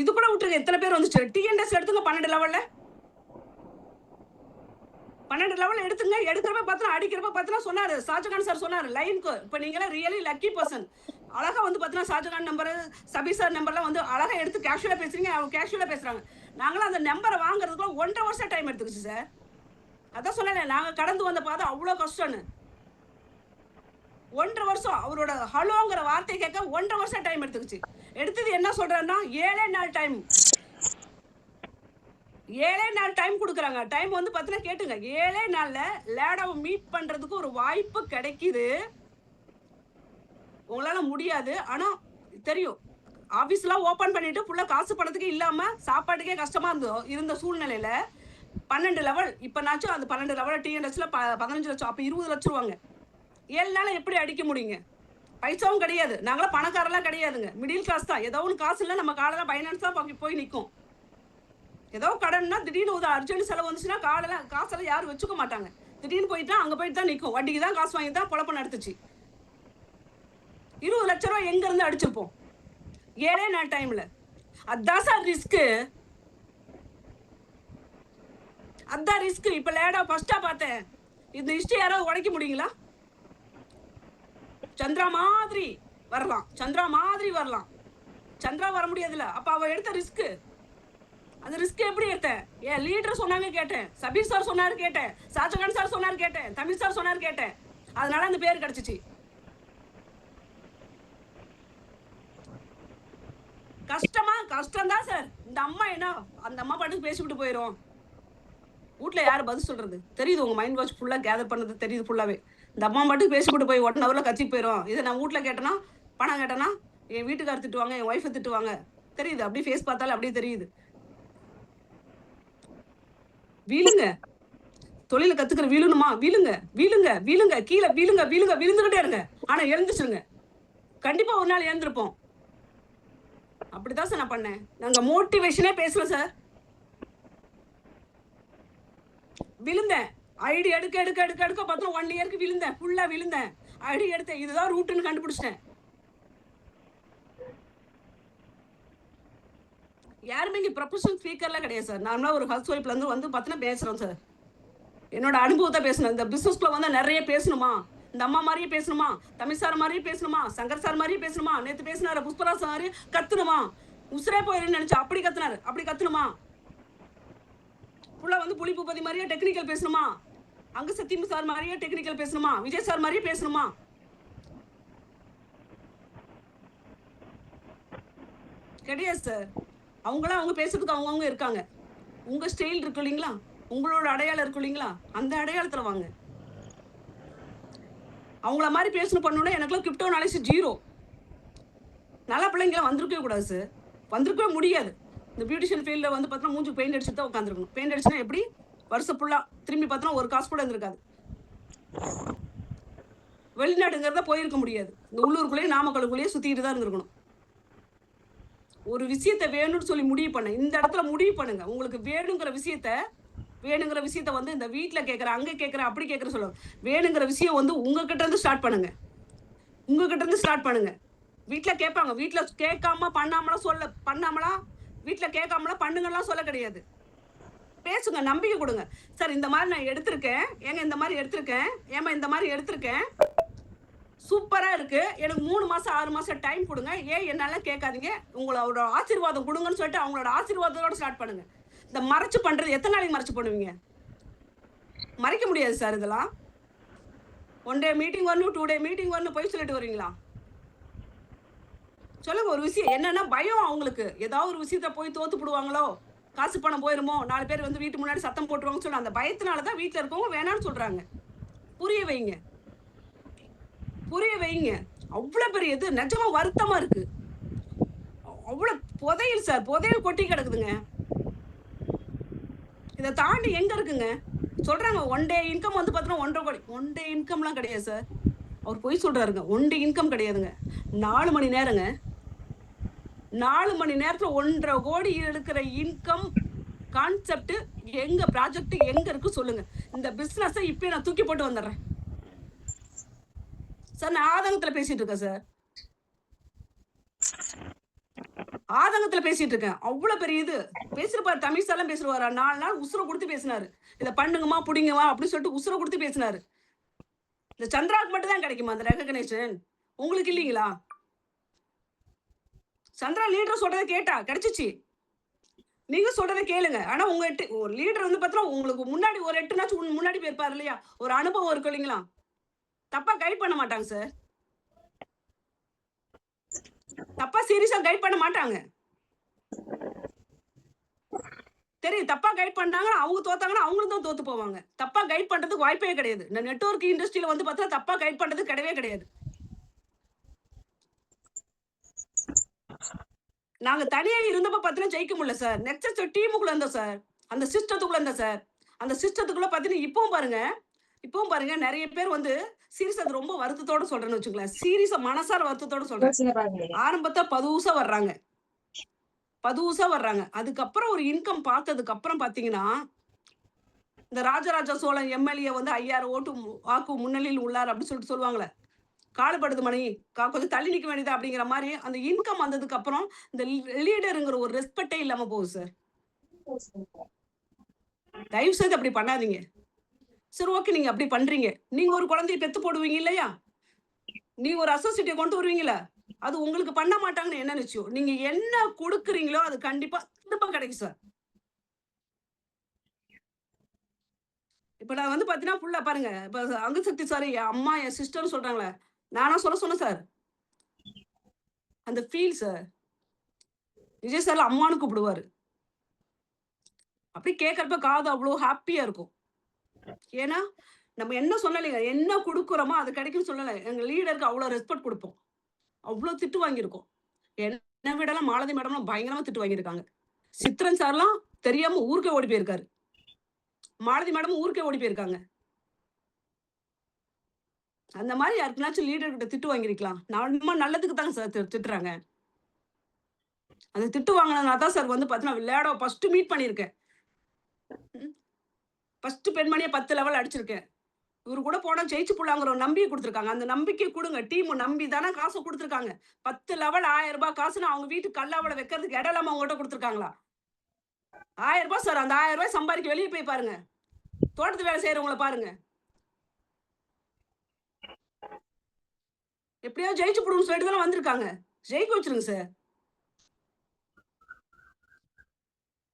S1: இது கூட விட்டுருங்க. எத்தனை பேர் வந்துச்சு? டிஎன்எஸ் எடுத்துங்க 12 லெவல்ல 12 லெவல் எடுத்துங்க. எடுக்கிறப்ப பார்த்தா அடிக்கிறப்ப பார்த்தா சொன்னாரு ஷாஜகான் சார் சொன்னாரு லைனுக்கு. இப்போ நீங்களாம் ரியலி லக்கி பர்சன். அழகா வந்து பார்த்தீங்கன்னா ஷாஜகான் நம்பர், சபீர் சார் நம்பர்லாம் வந்து அழகா எடுத்து கேஷுவலாக பேசுறீங்க. அவங்க கேஷுவலாக பேசுறாங்க. நாங்களாம் அந்த நம்பரை வாங்குறதுக்குள்ள 1.5 வருஷம் டைம் எடுத்துக்கிச்சு சார். அதான் சொன்னேன், நாங்கள் கடந்து வந்த பாதை அவ்வளோ கஷ்டம்னு. 1.5 வருஷம் அவரோட ஹலோங்கிற வார்த்தை கேட்க 1.5 வருஷம் டைம் எடுத்துக்கிச்சு. எடுத்தது என்ன சொல்றேன்னா 7 நாள் டைம். 7 நாள் டைம் கொடுக்குறாங்க. டைம் வந்து பார்த்தீங்கன்னா கேட்டுங்க, 7 நாளில் லேடாவை மீட் பண்ணுறதுக்கு ஒரு வாய்ப்பு கிடைக்குது. உங்களால் முடியாது, ஆனால் தெரியும். ஆஃபீஸ்லாம் ஓப்பன் பண்ணிட்டு ஃபுல்லாக காசு பணத்துக்கு இல்லாமல் சாப்பாட்டுக்கே கஷ்டமாக இருந்த சூழ்நிலையில் 12 லெவல் இப்போ நாச்சும் அந்த 12 லெவலில் டிஎன்எஸ்ல 15 லட்சம், அப்போ 20 லட்சம் ரூபாங்க. 7 நாள் எப்படி அடிக்க முடியுங்க? பைசாவும் கிடையாது. நாங்களாம் பணக்காரெல்லாம் கிடையாதுங்க, மிடில் கிளாஸ் தான். ஏதோ ஒன்று காசு இல்லை, நம்ம காலையில் பைனான்ஸ் தான் போய் நிற்கும். ஏதோ கடன்னா திடீர்னு ஒரு அர்ஜென்ட் செலவு வந்துச்சுன்னா காசெல்லாம் யாரும் வச்சுக்க மாட்டாங்க. திடீர்னு போயிட்டா அங்கே போயிட்டு தான் நிற்கும். வட்டிக்கு தான் காசு வாங்கி தான் பொழப்பு நடத்துச்சு. 20 லட்ச ரூபா எங்கேருந்து அடிச்சிருப்போம் 7 நாள் டைமில். அதுதான் சார் ரிஸ்க்கு. அதுதான் ரிஸ்க்கு. இப்போ லேடா ஃபர்ஸ்ட்டாக பார்த்தேன். இந்த ஹிஸ்ட்ரி யாராவது உடைக்க முடியுங்களா? சந்திரா மாதிரி வரலாம், சந்திரா வர முடியாதுல்ல. அப்போ அவள் எடுத்த ரிஸ்க்கு. அந்த ரிஸ்க் எப்படி எடுத்தேன்? என் லீடர் சொன்னாங்க கேட்டேன், சபீர் சார் சொன்னாரு கேட்டேன், ஷாஜகான் சார் சொன்னாரு கேட்டேன், தமிழ் சார் சொன்னாரு கேட்டேன். அதனால அந்த பேர் கிடைச்சிச்சு. கஷ்டம்தான் சார். இந்த அம்மா என்ன, அந்த அம்மா பாட்டுக்கு பேசிவிட்டு போயிடும். வீட்டில் யார் பதில் சொல்றது தெரியுது. உங்க மைண்ட் வாட்ச் ஃபுல்லாக கேதர் பண்ணது தெரியுது ஃபுல்லாகவே. இந்த அம்மா பாட்டுக்கு பேசிவிட்டு போய் 1 ஹவரில் கட்சி போயிடும். இதை நான் வீட்டில் கேட்டேன்னா, பணம் கேட்டேன்னா என் வீட்டுக்காரர் திட்டுவாங்க, என் ஒய்ஃபை திட்டுவாங்க. தெரியுது, அப்படியே ஃபேஸ் பார்த்தாலும் அப்படியே தெரியுது. வீழுங்க, தொழில கத்துக்கிற வீழணுமா? வீழுங்க, கீழே விழுந்துகிட்டே இருங்க. ஆனா எழுந்துச்சுருங்க. கண்டிப்பா ஒரு நாள் எழுந்திருப்போம். அப்படிதான் சார் நான் பண்ணேன். நாங்க மோட்டிவேஷனே பேசல சார். விழுந்தேன், ஐடி எடுக்க பார்த்தோம் 1 இயருக்கு விழுந்தேன், ஃபுல்லா விழுந்தேன். ஐடி எடுத்தேன், இதுதான் ரூட்டுன்னு கண்டுபிடிச்சிட்டேன். யாருமே இங்கே ப்ரொஃபஷனல் ஸ்பீக்கர்லாம் கிடையாது சார். நார்மலாக ஒரு ஹவுஸ் ஒய்ஃப்லேருந்து வந்து பார்த்தீங்கன்னா பேசுகிறோம் சார். என்னோட அனுபவத்தை பேசணும். இந்த பிஸ்னஸ்க்குள்ள வந்து நிறைய பேசணுமா? இந்த அம்மா மாதிரியே பேசணுமா? தமிழ் சார் மாதிரியே பேசணுமா? சங்கர் சார் மாதிரியே பேசணுமா? நேற்று பேசினாரு புஷ்பராஜ் மாதிரி கத்துணுமா? உசுரே போயிருன்னு நினைச்சா அப்படி கத்துனாரு. அப்படி கத்துணுமா? ஃபுல்லாக வந்து புலிபூபதி மாதிரியே டெக்னிக்கல் பேசணுமா? அங்க சத்தியம் சார் மாதிரியே டெக்னிக்கல் பேசணுமா? விஜய் சார் மாதிரியே பேசணுமா? கிடையாது சார். அவங்களாம் அவங்க பேசுறதுக்கு அவங்கவுங்க இருக்காங்க. உங்க ஸ்டைல் இருக்கு இல்லைங்களா, உங்களோட அடையாளம் இருக்கு இல்லைங்களா, அந்த அடையாளத்துல வாங்க. அவங்கள மாதிரி பேசணும் பண்ணணும்னா எனக்குலாம் கிரிப்டோ நாலேஜ் 0. நல்ல பிள்ளைங்களாம் வந்திருக்கவே கூடாது சார், வந்திருக்கவே முடியாது. இந்த பியூட்டிஷியன் ஃபீல்டில் வந்து பார்த்தா மூஞ்சி பெயிண்ட் அடிச்சுட்டு தான் உட்காந்துருக்கணும். பெயிண்ட் அடிச்சுனா எப்படி வருஷம் ஃபுல்லாக திரும்பி பார்த்தோன்னா ஒரு காசு கூட இருந்திருக்காது. வெளிநாடுங்கிறத போயிருக்க முடியாது. இந்த உள்ளூருக்குள்ளேயே நாமக்கலுக்குள்ளேயே சுற்றிட்டு தான் இருந்திருக்கணும். ஒரு விஷயத்த வேணும்னு சொல்லி முடிவு பண்ண இந்த இடத்துல முடிவு பண்ணுங்க. உங்களுக்கு வேணுங்கிற விஷயத்த வந்து இந்த வீட்டில் கேட்குற அங்கே கேட்குற அப்படி கேட்குற சொல்ல வேணுங்கிற விஷயம் வந்து உங்ககிட்ட இருந்து ஸ்டார்ட் பண்ணுங்க. உங்ககிட்ட இருந்து ஸ்டார்ட் பண்ணுங்க. வீட்டில் கேட்பாங்க, வீட்டில் கேட்காம பண்ணாமலாம் வீட்டில் கேட்காமலாம் பண்ணுங்கலாம் சொல்ல கிடையாது. பேசுங்க, நம்பிக்கை கொடுங்க. சார் இந்த மாதிரி நான் எடுத்திருக்கேன், ஏங்க இந்த மாதிரி எடுத்திருக்கேன், ஏமா இந்த மாதிரி எடுத்திருக்கேன், சூப்பரா இருக்கு, எனக்கு 3 மாசம் 6 மாசம் டைம் கொடுங்க, ஏன் என்னால கேட்காதீங்க, உங்களோட ஆசீர்வாதம் கொடுங்கன்னு சொல்லிட்டு அவங்களோட ஆசீர்வாதத்தோட ஸ்டார்ட் பண்ணுங்க. இந்த மறைச்சு பண்றது எத்தனை நாளைக்கு மறைச்சு பண்ணுவீங்க? மறைக்க முடியாது சார். இதெல்லாம் 1 டே மீட்டிங் வரணும், 2 டே மீட்டிங் வரணும் போய் சொல்லிட்டு வரீங்களா? சொல்லுங்க. ஒரு விஷயம் என்னன்னா பயம் அவங்களுக்கு, ஏதாவது ஒரு விஷயத்த போய் தோத்து போடுவாங்களோ, காசு பணம் போயிருமோ, 4 பேர் வந்து வீட்டு முன்னாடி சத்தம் போட்டுருவாங்க சொல்லி அந்த பயத்தினாலதான் வீட்டுல இருக்கவங்க வேணான்னு சொல்றாங்க. புரிய வைங்க, புரிய வைங்க. அவ்வளவு பெரிய இது நிஜமா வருத்தமா இருக்கு. அவ்வளவு புதையல் சார், புதையல் கொட்டி கிடக்குதுங்க. இதை தாண்டி எங்க இருக்குங்க சொல்றாங்க. 1 டே இன்கம் வந்து பார்த்தோன்னா 1.5 கோடி. 1 டே இன்கம்லாம் கிடையாது சார். அவர் போய் சொல்றாருங்க. 1 டே இன்கம் கிடையாதுங்க. 4 மணி நேரங்க. 4 மணி நேரத்துல 1.5 கோடி இருக்கிற இன்கம் கான்செப்ட் எங்க ப்ராஜெக்ட் எங்க இருக்கு சொல்லுங்க. இந்த பிசினஸ் இப்ப நான் தூக்கி போட்டு வந்துடுறேன் சார். நான் ஆதங்கத்துல பேசிட்டு இருக்கேன் சார், ஆதங்கத்துல பேசிட்டு இருக்கேன். அவ்வளவு பெரிய இது பேசுறப்பாரு. தமிழ் சார்லாம் பேசுவாரா? 4 நாள் உசுர கொடுத்து பேசினாரு. இதை பண்ணுங்கம்மா புடிங்கம்மா அப்படின்னு சொல்லிட்டு உசுர கொடுத்து பேசினாரு. இந்த சந்திராவுக்கு மட்டும் தான் கிடைக்குமா அந்த ரெகக்னேஷன்? உங்களுக்கு இல்லைங்களா? சந்திரா லீடர் சொல்றதை கேட்டா கிடைச்சிச்சு. நீங்க சொல்றதை கேளுங்க. ஆனா உங்க ஒரு லீடர் வந்து பார்த்தா உங்களுக்கு முன்னாடி ஒரு 8 நாச்சும் முன்னாடி போயிருப்பாரு இல்லையா, ஒரு அனுபவம் இருக்கு இல்லைங்களா, தப்பா கைட் பண்ண மாட்டாங்க சார். தப்பா சீரியஸா கைட் பண்ண மாட்டாங்க. தெரியும். தப்பா கைட் பண்ணாங்கன்னா அவங்க தோத்தாங்கன்னா அவங்களும் தான் தோத்து போவாங்க. தப்பா கைட் பண்றதுக்கு வாய்ப்பே கிடையாது. இந்த நெட்வொர்க் இண்டஸ்ட்ரியில வந்து பார்த்தா தப்பா கைட் பண்றது கிடையவே கிடையாது. நாங்க தனியா இருந்தப்ப பார்த்தீங்கன்னா ஜெயிக்க முடியல சார். நெக்ஸ்ட் டீமுக்குள்ள இருந்தோம் சார், அந்த சிஸ்டத்துக்குள்ள இருந்தோம் சார். அந்த சிஸ்டத்துக்குள்ள பார்த்தீங்கன்னா இப்பவும் பாருங்க நிறைய பேர் வந்து சீரியஸ் அது ரொம்ப வருத்தத்தோட சொல்றேன்னு வச்சுங்களேன். சீரியஸா மனசார வருத்தத்தோட சொல்றேன். ஆரம்பத்தை பதுசா வர்றாங்க. அதுக்கப்புறம் ஒரு இன்கம் பார்த்ததுக்கு அப்புறம் பாத்தீங்கன்னா இந்த ராஜராஜ சோழன் எம்எல்ஏ வந்து 5000 ஓட்டு வாக்கு முன்னிலையில் உள்ளார் அப்படின்னு சொல்லிட்டு சொல்லுவாங்களே, காலுபடுது மணி கொஞ்சம் தள்ளி நிக்க வேண்டியது அப்படிங்கிற மாதிரி அந்த இன்கம் வந்ததுக்கு அப்புறம் இந்த லீடருங்கிற ஒரு ரெஸ்பெக்டே இல்லாம போகுது சார். தயவு செய்து அப்படி பண்ணாதீங்க. சரி ஓகே, நீங்க அப்படி பண்றீங்க. நீங்க ஒரு குழந்தைய பெத்து போடுவீங்க இல்லையா, நீங்க ஒரு அசோசியேட்டை கொண்டு வருவீங்களா, அது உங்களுக்கு பண்ண மாட்டாங்கன்னு என்ன நிச்சயம்? நீங்க என்ன கொடுக்குறீங்களோ அது கண்டிப்பா திரும்ப கிடைக்கும் சார். இப்ப நான் வந்து பாத்தீங்கன்னா ஃபுல்லா பாருங்க. இப்ப அங்குசக்தி சார் என் அம்மா என் சிஸ்டர்னு சொல்றாங்களே, நானா சொன்னேன் சார். அந்த ஃபீல் சார் விஜய் சார் அம்மானு கூப்பிடுவாரு. அப்படி கேட்கறப்ப காது அவ்வளவு ஹாப்பியா இருக்கும். ஏன்னா நம்ம என்ன சொல்லலைங்க, என்ன கொடுக்குறோமோ அது கிடைக்கும்னு சொல்லலை. எங்க லீடருக்கு அவ்வளவு ரெஸ்பெக்ட் கொடுப்போம். அவ்வளவு திட்டு வாங்கியிருக்கோம். என்ன விடலாம் மாலதி மேடம்லாம் பயங்கரமா திட்டு வாங்கியிருக்காங்க. சித்ரன் சார்லாம் தெரியாம ஊருக்கே ஓடி போயிருக்காரு. மாலதி மேடம் ஊருக்கே ஓடி போயிருக்காங்க. அந்த மாதிரி யாருக்குனாச்சும் லீடர் கிட்ட திட்டு வாங்கிருக்கலாம். நம்ம நல்லதுக்கு தாங்க சார் திட்டுறாங்க. அந்த திட்டு வாங்கினதுனால தான் சார் வந்து பார்த்தீங்கன்னா விளையாட ஃபர்ஸ்ட் மீட் பண்ணியிருக்கேன். ஃபர்ஸ்ட் பெண்மணியை 10 லெவல் அடிச்சிருக்கேன். இவரு கூட போனா ஜெயிச்சு போலாங்கிற ஒரு நம்பிக்கை கொடுத்துருக்காங்க. அந்த நம்பிக்கை கொடுங்க. டீம் நம்பி தானே காசு கொடுத்துருக்காங்க. 10 லெவல் 1000 ரூபாய் காசுன்னு அவங்க வீட்டுக்கு கல்லாவளை வைக்கிறதுக்கு இடம் இல்லாம அவங்ககிட்ட கொடுத்துருக்காங்களா? 1000 ரூபாய் சார். அந்த 1000 ரூபாய் சம்பாதிக்க வெளியே போய் பாருங்க. தோட்டத்து வேலை செய்யறவங்களை பாருங்க. எப்படியோ ஜெயிச்சு போடுன்னு சொல்லிட்டு தானே வந்திருக்காங்க. ஜெயிக்க வச்சிருங்க சார்.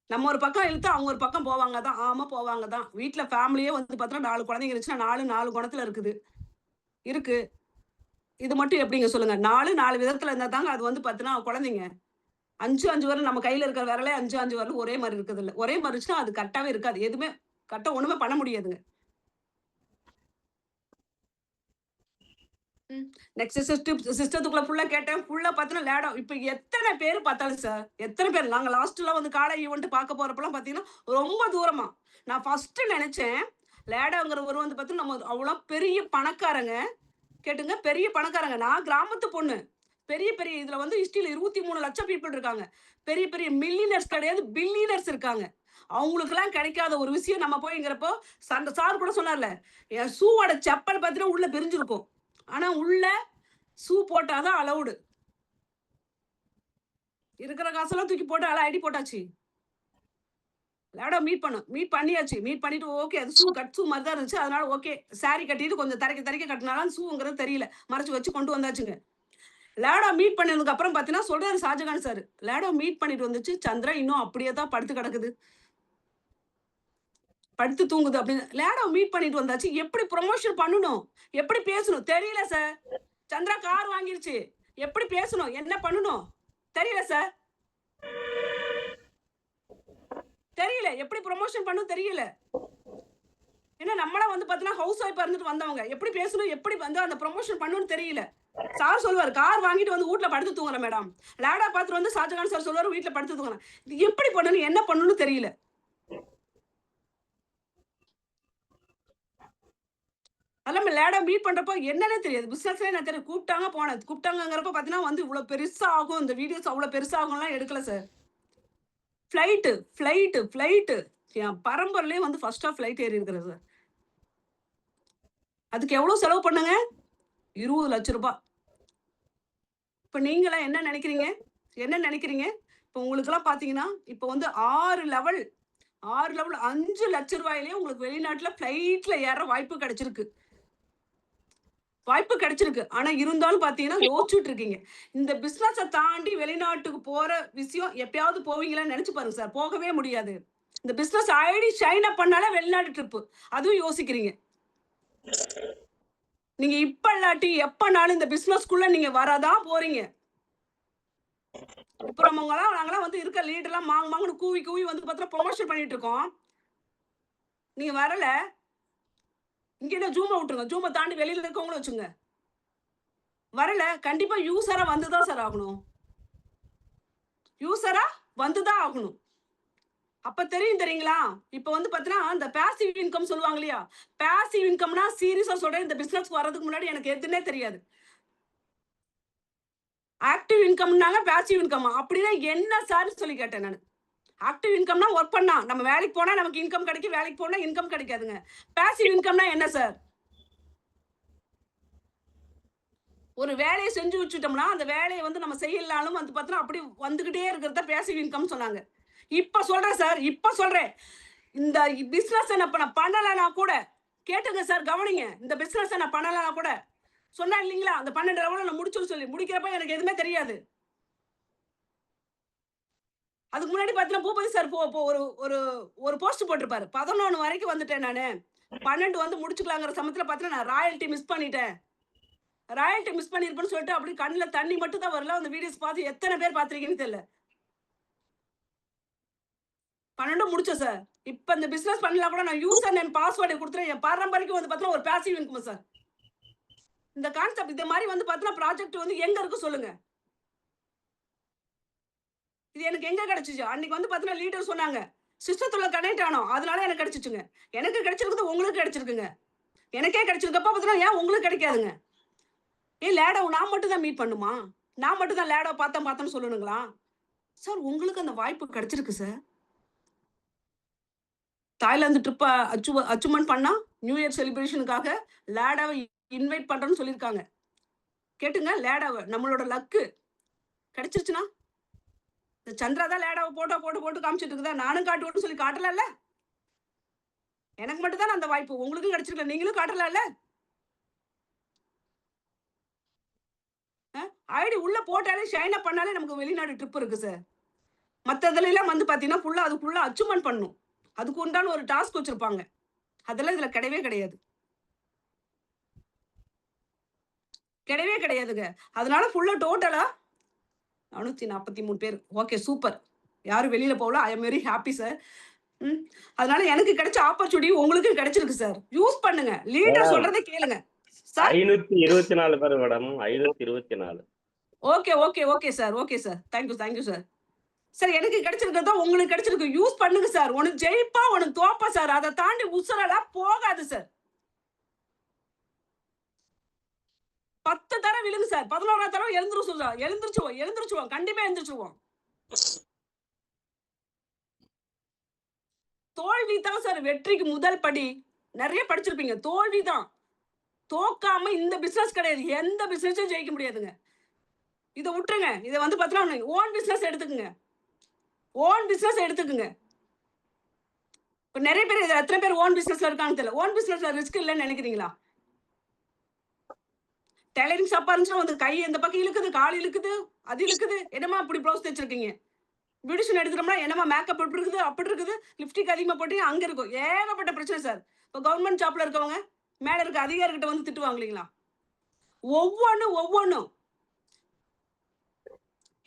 S1: நம்ம ஒரு பக்கம் இழுத்து அவங்க ஒரு பக்கம் போவாங்க தான். ஆமா போவாங்க தான். வீட்டுல ஃபேமிலியே வந்து பார்த்தோன்னா 4 குழந்தைங்க இருந்துச்சுன்னா 4 குணத்துல இருக்கு. இது மட்டும் எப்படிங்க சொல்லுங்க? 4 விதத்துல இருந்தா தாங்க அது வந்து பார்த்தீங்கன்னா குழந்தைங்க. 5 வரல் நம்ம கையில இருக்கிற விரலே 5 வரலும் ஒரே மாதிரி இருக்குது இல்ல. ஒரே மாதிரி இருந்துச்சுன்னா அது கரெக்டாவே இருக்காது. எதுவுமே கரெக்டா ஒண்ணுமே பண்ண முடியாதுங்க. நெக்ஸ்ட் சிஸ்டத்துக்குள்ள ஃபுல்லா கேட்டேன். ஃபுல்லா பார்த்தீங்கன்னா லேடம் இப்ப எத்தன பேரு பார்த்தாலும் சார், எத்தன பேர் நாங்க லாஸ்ட்ல வந்து காடை ஈவென்ட் பார்க்க போறப்பலாம் பார்த்தீங்கன்னா, ரொம்ப தூரமா. நான் ஃபர்ஸ்ட்டு நெனச்சேன், லேடாங்கிறவரு வந்து பார்த்தீங்கன்னா, நம்ம அவ்வளோ பெரிய பணக்காரங்க. கேட்டுங்க பெரிய பணக்காரங்க. நான் கிராமத்து பொண்ணு. பெரிய பெரிய இதுல வந்து ஹிஸ்டரியில 23,00,000 பீப்பிள் இருக்காங்க. பெரிய பெரிய மில்லியனர்ஸ் கிடையாது, பில்லியனர்ஸ் இருக்காங்க. அவங்களுக்கெல்லாம் கிடைக்காத ஒரு விஷயம் நம்ம போய்ங்கிறப்போ, அந்த சார் கூட சொன்னார்ல, என் ஷூவோட செப்பல் பார்த்தீங்கன்னா உள்ள பிரிஞ்சிருக்கும். ஆனா உள்ள ஷூ போட்டா தான் அலவுடு. இருக்கிற காசெல்லாம் தூக்கி போட்டு ஐடி போட்டாச்சு. லேடா மீட் பண்ணோம். மீட் பண்ணியாச்சு. மீட் பண்ணிட்டு ஓகே. அது கட் ஷூ மாரி தான் இருந்துச்சு. அதனால ஓகே. சாரி கட்டிட்டு கொஞ்சம் தரைக்க தரைக்க கட்டினாலும் ஷூங்கிறது தெரியல. மறைச்சு வச்சு கொண்டு வந்தாச்சுங்க. லேடா மீட் பண்ணதுக்கு அப்புறம் பார்த்தீங்கன்னா, சொல்றாரு ஷாஜகான் சார். லேடா மீட் பண்ணிட்டு வந்துச்சு. சந்திரா இன்னும் அப்படியே தான் படுத்து கிடக்குது. படுத்து தூங்குது அப்படின்னு. லேடாவ மீட் பண்ணிட்டு வந்தாச்சு. எப்படி ப்ரமோஷன் பண்ணணும்? எப்படி பேசணும்? தெரியல சார். சந்திரா கார் வாங்கிருச்சு. எப்படி பேசணும்? என்ன பண்ணணும்? தெரியல சார். தெரியல. எப்படி ப்ரமோஷன் பண்ணணும் தெரியல. ஏன்னா நம்மளா வந்து பார்த்தீங்கன்னா, ஹவுஸ் ஒய்ஃபா இருந்துட்டு வந்தவங்க. எப்படி பேசணும்? எப்படி வந்து அந்த ப்ரமோஷன் பண்ணணும்னு தெரியல. சார் சொல்லுவாரு, கார் வாங்கிட்டு வந்து வூட்ல படுத்து தூங்குறேன் மேடம். லேடா பார்த்துட்டு வந்து ஷாஜகான் சார் சொல்லுவாரு, வீட்ல படுத்து தூங்குறேன். இது எப்படி பண்ணணும்? என்ன பண்ணணும்னு தெரியல. அதெல்லாம் லேடா மீட் பண்றப்போ என்னன்னே தெரியாது. பிசினஸ்லயே நான் தெரியும். கூப்பிட்டாங்க போனேன். கூப்பிட்டாங்கங்கிறப்ப பார்த்தீங்கன்னா வந்து இவ்வளோ பெருசா ஆகும். இந்த வீடியோஸ் அவ்வளோ பெருசா ஆகும்லாம் எடுக்கல சார். ஃப்ளைட்டு. என் பரம்பரையிலேயே வந்து ஃபர்ஸ்ட்டா ஃப்ளைட் ஏறி இருக்கிறேன் சார். அதுக்கு எவ்வளோ செலவு பண்ணேங்க? ரூ. 20,00,000. இப்ப நீங்கலாம் என்ன நெனைக்கிறீங்க? என்ன நெனைக்கிறீங்க? இப்ப உங்களுக்கெல்லாம் பார்த்தீங்கன்னா, இப்ப வந்து 6 லெவல் 5,00,000 உங்களுக்கு வெளிநாட்டுல ஃப்ளைட்ல ஏற வாய்ப்பு கிடைச்சிருக்கு. வாய்ப்பு கிடைச்சிருக்கு. ஆனா இருந்தாலும் பார்த்தீங்கன்னா, யோசிச்சுட்டு இருக்கீங்க. இந்த பிசினஸ தாண்டி வெளிநாட்டுக்கு போற விஷயம் எப்பயாவது போவீங்களான்னு நெனச்சு பாருங்க சார். போகவே முடியாது. இந்த பிசினஸ் ஐடி ஷைன் அப் பண்ணாலே வெளிநாட்டு ட்ரிப்பு. அதுவும் யோசிக்கிறீங்க. நீங்க இப்ப இல்லாட்டி எப்பனாலும் இந்த பிசினஸ்க்குள்ள நீங்க வரதான் போறீங்க. இப்ப நாங்கலாம் வந்து இருக்க லீடர்லாம் மாங்குன்னு கூவி கூவி வந்து பார்த்தா ப்ரமோஷன் பண்ணிட்டு இருக்கோம். நீங்க வரல. இங்க என்ன ஜூம விட்டுருங்க. ஜூம தாண்டி வெளியில இருக்கவங்களும் வச்சுங்க. வரல. கண்டிப்பா யூசரா வந்து தான் சார் ஆகணும். யூசரா வந்து தான் ஆகணும். அப்ப தெரியும் தெரியுங்களா? இப்ப வந்து பார்த்தீங்கன்னா, இந்த பாசிவ் இன்கம் சொல்லுவாங்க இல்லையா? பாசிவ் இன்கம்னா சீரியஸா சொல்றேன். இந்த பிசினஸ்க்கு வர்றதுக்கு முன்னாடி எனக்கு எதுன்னே தெரியாது. ஆக்டிவ் இன்கம்னாங்க பாசிவ் இன்கம்மா? அப்படின்னா என்ன சார்ன்னு சொல்லி கேட்டேன் நானு. ஆக்டிவ் இன்கம்னா வொர்க் பண்ணா. நம்ம வேலைக்கு போனா நமக்கு இன்கம் கிடைக்கும். வேலைக்கு போனா இன்கம் கிடைக்காதுங்க. பாசிவ் இன்கம்னா என்ன சார்? ஒரு வேலைய செஞ்சு வச்சுட்டோம்னா, அந்த வேலைய வந்து நம்ம செய்யலனாலும் வந்து பார்த்தீங்கன்னா, அப்படி வந்துகிட்டே இருக்கிறது தான் பாசிவ் இன்கம்னு சொன்னாங்க. இப்ப சொல்றேன் சார். இப்ப சொல்றேன். இந்த பிசினஸ நான் பண்ணலனா கூட கேட்டுங்க சார் கவனிங்க. இந்த பிசினஸ நான் பண்ணலனா கூட சொன்னேன் இல்லீங்களா? அந்த 12 லெவல நான் முடிச்சுன்னு சொல்லி. முடிக்கிறப்ப எனக்கு எதுவுமே தெரியாது. அதுக்கு முன்னாடி பார்த்தீங்கன்னா, பூபதி சார் போ போ ஒரு ஒரு ஒரு போஸ்ட் போட்டிருப்பாரு. 11 வரைக்கும் வந்துட்டேன் நானு. 12 வந்து முடிச்சுக்கலாங்கிற சமயத்துல பார்த்தீங்கன்னா, நான் ராயல்டி மிஸ் பண்ணிட்டேன். ராயல்டி மிஸ் பண்ணியிருப்பேன்னு சொல்லிட்டு அப்படியே கண்ணுல தண்ணி மட்டும் தான் வரல. அந்த வீடியோஸ் பார்த்து எத்தன பேர் பார்த்திருக்கீங்கன்னு தெரியல. 12 முடிச்சேன் சார். இப்ப இந்த பிசினஸ் பண்ணலாம் கூட நான் யூசர் நேம் பாஸ்வேர்ட் குடுத்துறேன். என் பாரம்பரியம் வந்து பார்த்தீங்கன்னா, ஒரு பாசிவ் இன்கம் சார். இந்த கான்செப்ட் இந்த மாரி வந்து பார்த்தீங்கன்னா, ப்ராஜெக்ட் வந்து எங்க இருக்கு சொல்லுங்க. இது எனக்கு எங்க கிடைச்சுச்சு? அன்னைக்கு வந்து பார்த்தீங்கன்னா, லீடர் சொன்னாங்க. சிஸ்டத்துல கனெக்ட் ஆனோம். அதனால எனக்கு கிடைச்சுச்சுங்க. எனக்கு கிடைச்சிருக்குது உங்களுக்கு கிடைச்சிருக்குங்க. எனக்கே கிடைச்சிருக்கப்ப பார்த்தீங்கன்னா, ஏன் உங்களுக்கு கிடைக்காதுங்க? லேடோ நான் மட்டும் தான் மீட் பண்ணுமா? நான் மட்டும் தான் லேடோ பார்த்தேன்னு சொல்லணுங்களா? சார் உங்களுக்கு அந்த வாய்ப்பு கிடைச்சிருக்கு சார். தாய்லாந்து ட்ரிப்ப அச்சீவ்மென்ட் பண்ணா, நியூ இயர் செலிப்ரேஷனுக்காக லேடாவ இன்வைட் பண்றேன்னு சொல்லியிருக்காங்க. கேட்டுங்க லேடாவ. நம்மளோட லக்கு கிடைச்சிருச்சுனா, இந்த சந்திரா தான் லேடாவ போட்டோ போட்டு காமிச்சிட்டு இருக்குதா? நானும் காட்டுவேன்னு சொல்லி காட்டலாம்ல? எனக்கு மட்டும் தான அந்த வாய்ப்பு. உங்களுக்கும் கிடைச்சிருக்கல. நீங்களும் காட்டலாம்ல? ஐடி உள்ள போட்டாலே ஷைன் அப் பண்ணாலே நமக்கு வெளிநாடு ட்ரிப் இருக்கு சார். மத்ததுலலாம் வந்து பார்த்தீங்கன்னா, ஃபுல்லா அதுக்குள்ள அச்சீவ்மென்ட் பண்ணணும். அதுக்கு உண்டான ஒரு டாஸ்க் வச்சிருப்பாங்க. அதெல்லாம் இதுல கிடையவே கிடையாது. கிடையவே கிடையாதுங்க. அதனால ஃபுல்லா டோட்டலா 443 பேர். Okay, super. யாரும் வெளியில போகல. I am very happy sir. அதனால எனக்கு கிடைச்ச ஆப்பர்ச்சுனிட்டி உங்களுக்கு கிடைச்சிருக்கு சார். யூஸ் பண்ணுங்க. லீடர் சொல்றதை கேளுங்க சார்.
S2: 524 பேர் madam. 524.
S1: Okay okay okay sir. Okay sir. Thank you sir. Sir எனக்கு கிடைச்சிருக்கிறதா உங்களுக்கு கிடைச்சிருக்கு. யூஸ் பண்ணுங்க சார். உனக்கு ஜெயிப்பா உனக்கு தோப்பா சார். அதை தாண்டி உசுரெல்லாம் போகாது சார். 10 தடவை விழுங்க சார். 11ஆவது தடவை எழுந்திருச்சுவோம். கண்டிப்பா எழுந்திருச்சுவோம். தோல்வி தான் சார் வெற்றிக்கு முதல் படி. நிறைய படிச்சிருப்பீங்க. தோல்வி தான். தோக்காம இந்த பிசினஸ் கிடையாது. எந்த பிசினஸும் ஜெயிக்க முடியாதுங்க. இதை விட்டுருங்க. இதை வந்து பார்த்தீங்கன்னா ஓன் பிசினஸ் எடுத்துக்குங்க. இப்ப நிறைய பேர் எத்தனை பேர் ஓன் பிசினஸ்ல இருக்காங்க தெரியல. ஓன் பிசினஸ்ல ரிஸ்க் இல்லைன்னு நினைக்கிறீங்களா? டெய்லரிங் ஷாப்பா இருந்துச்சுன்னா வந்து கை இந்த பக்கம் இழுக்குது, கால் இழுக்குது, அது இழுக்குது. என்னமா அப்படி ப்ளவுஸ் தைச்சிருக்கீங்க? பியூட்டிஷியன் எடுத்துட்டோம்னா என்னமா மேக்கப் எப்படி இருக்குது, அப்படி இருக்குது, லிப்ஸ்டிக் அதிகமா போட்டீங்க, அங்க இருக்கும். ஏகப்பட்ட பிரச்சனை சார். இப்போ கவர்மெண்ட் ஜாப்ல இருக்கவங்க மேல இருக்க அதிகாரிகிட்ட வந்து திட்டுவாங்க இல்லைங்களா? ஒவ்வொன்னும்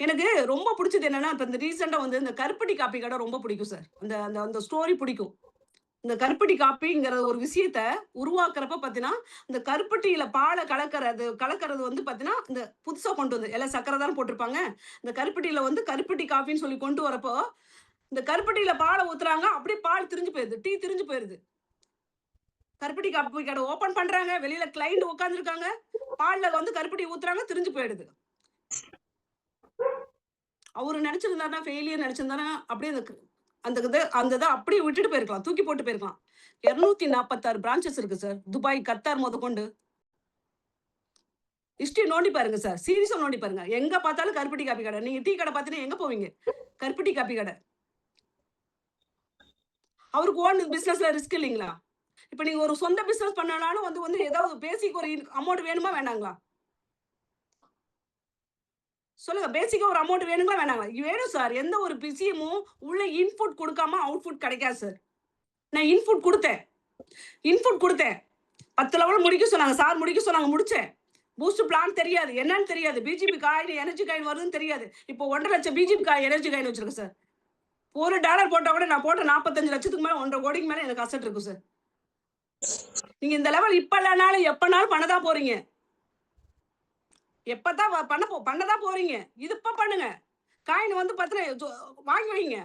S1: எனக்கு ரொம்ப பிடிச்சது என்னன்னா, இப்ப இந்த ரீசெண்டா வந்து இந்த கருப்பட்டி காப்பி கடை ரொம்ப பிடிக்கும் சார். அந்த ஸ்டோரி பிடிக்கும். இந்த கருப்பட்டி காப்பிங்கிற ஒரு விஷயத்த உருவாக்குறப்ப பாத்தீங்கன்னா, இந்த கருப்பட்டியில பாலை கலக்கிறது வந்து பாத்தீங்கன்னா, இந்த புதுசா கொண்டு வந்து எல்லாம் சக்கரை தானே போட்டிருப்பாங்க. இந்த கருப்பட்டியில வந்து கருப்பட்டி காப்பின்னு சொல்லி கொண்டு வரப்போ, இந்த கருப்பட்டியில பாலை ஊத்துறாங்க. அப்படியே பால் திரிஞ்சு போயிருது. டீ திரிஞ்சு போயிருது. கருப்பட்டி காப்பி கடை ஓபன் பண்றாங்க. வெளியில கிளைண்ட் உட்கார்ந்துருக்காங்க. பால்ல வந்து கருப்பட்டி ஊத்துறாங்க. திரிஞ்சு போயிடுது. அவரு நினைச்சிருந்தாருன்னா ஃபெயிலியர் நினைச்சிருந்தாருன்னா அப்படியே அந்த இதை அப்படியே விட்டுட்டு போயிருக்கலாம். தூக்கி போட்டு போயிருக்கலாம். 246 பிரான்ச்சஸ் இருக்கு சார். துபாய், கத்தார் முதற்கொண்டு. ஹிஸ்டரி நோண்டி பாருங்க சார். சீரியஸா நோண்டி பாருங்க. எங்க பார்த்தாலும் கருப்பட்டி காப்பி கடை. நீங்க டீ கடை பார்த்தீங்கன்னா எங்க போவீங்க? கருப்பட்டி காப்பி கடை. அவருக்கு ஓன் பிசினஸ்ல ரிஸ்க் இல்லைங்களா? இப்ப நீங்க ஒரு சொந்த பிசினஸ் பண்ணனாலும் வந்து ஏதாவது பேசிக் ஒரு அமௌண்ட் வேணுமா வேணாங்களா? சொல்லுங்க. பேசிக்கா ஒரு அமௌண்ட் வேணுங்களா வேணாங்களா? வேணும் சார். எந்த ஒரு விஷயமும் உள்ள இன்புட் கொடுக்காம அவுட்புட் கிடைக்காது சார். நான் இன்புட் கொடுத்தேன். 10 லெவல் முடிக்க சொன்னாங்க சார். முடிச்சேன். பூஸ்ட் பிளான் தெரியாது, என்னன்னு தெரியாது. பிஜிபி காயின், எனர்ஜி காயின் வருதுன்னு தெரியாது. இப்போ 1.5 லட்சம் பிஜிபி காயின், எனர்ஜி காயின் வச்சிருக்கேன் சார். $1 போட்டா கூட நான் போட்ட 45 லட்சத்துக்கு மேல 1.5 கோடிக்கு மேல எனக்கு அசெட் இருக்கும் சார். நீங்க இந்த லெவல் இப்ப இல்லைனாலும் எப்பனாலும் பண்ணதான் போறீங்க. எப்பதான் பண்ணதான் போறீங்க. இது இப்ப பண்ணுங்க. காயின் வந்து வாங்கி வைங்க.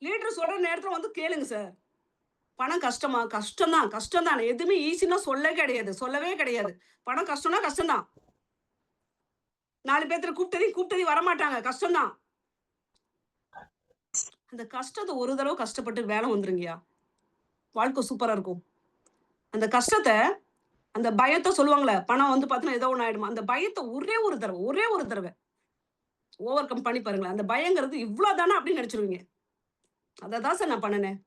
S1: லீடர் சொல்ற நேரத்துல வந்து கேளுங்க சார். பணம் கஷ்டமா? கஷ்டம்தான். எதுவுமே ஈஸின்னா சொல்லவே கிடையாது. பணம் கஷ்டம்னா கஷ்டம்தான். 4 பேர்த்துல கூப்பிட்டதி வரமாட்டாங்க. கஷ்டம்தான். அந்த கஷ்டத்தை ஒரு தடவை கஷ்டப்பட்டு வேலை வந்துருங்கயா. வாழ்க்கை சூப்பரா இருக்கும். அந்த கஷ்டத்தை, அந்த பயத்தை சொல்லுவாங்களே, பணம் வந்து பாத்தீங்கன்னா ஏதோ ஒண்ணு ஆயிடுமா, அந்த பயத்தை ஒரே ஒரு தடவை ஓவர் கம் பண்ணி பாருங்களேன். அந்த பயங்கிறது இவ்வளவுதானா அப்படின்னு நினைச்சிருவீங்க. அதான் சார் நான் பண்ணினேன்.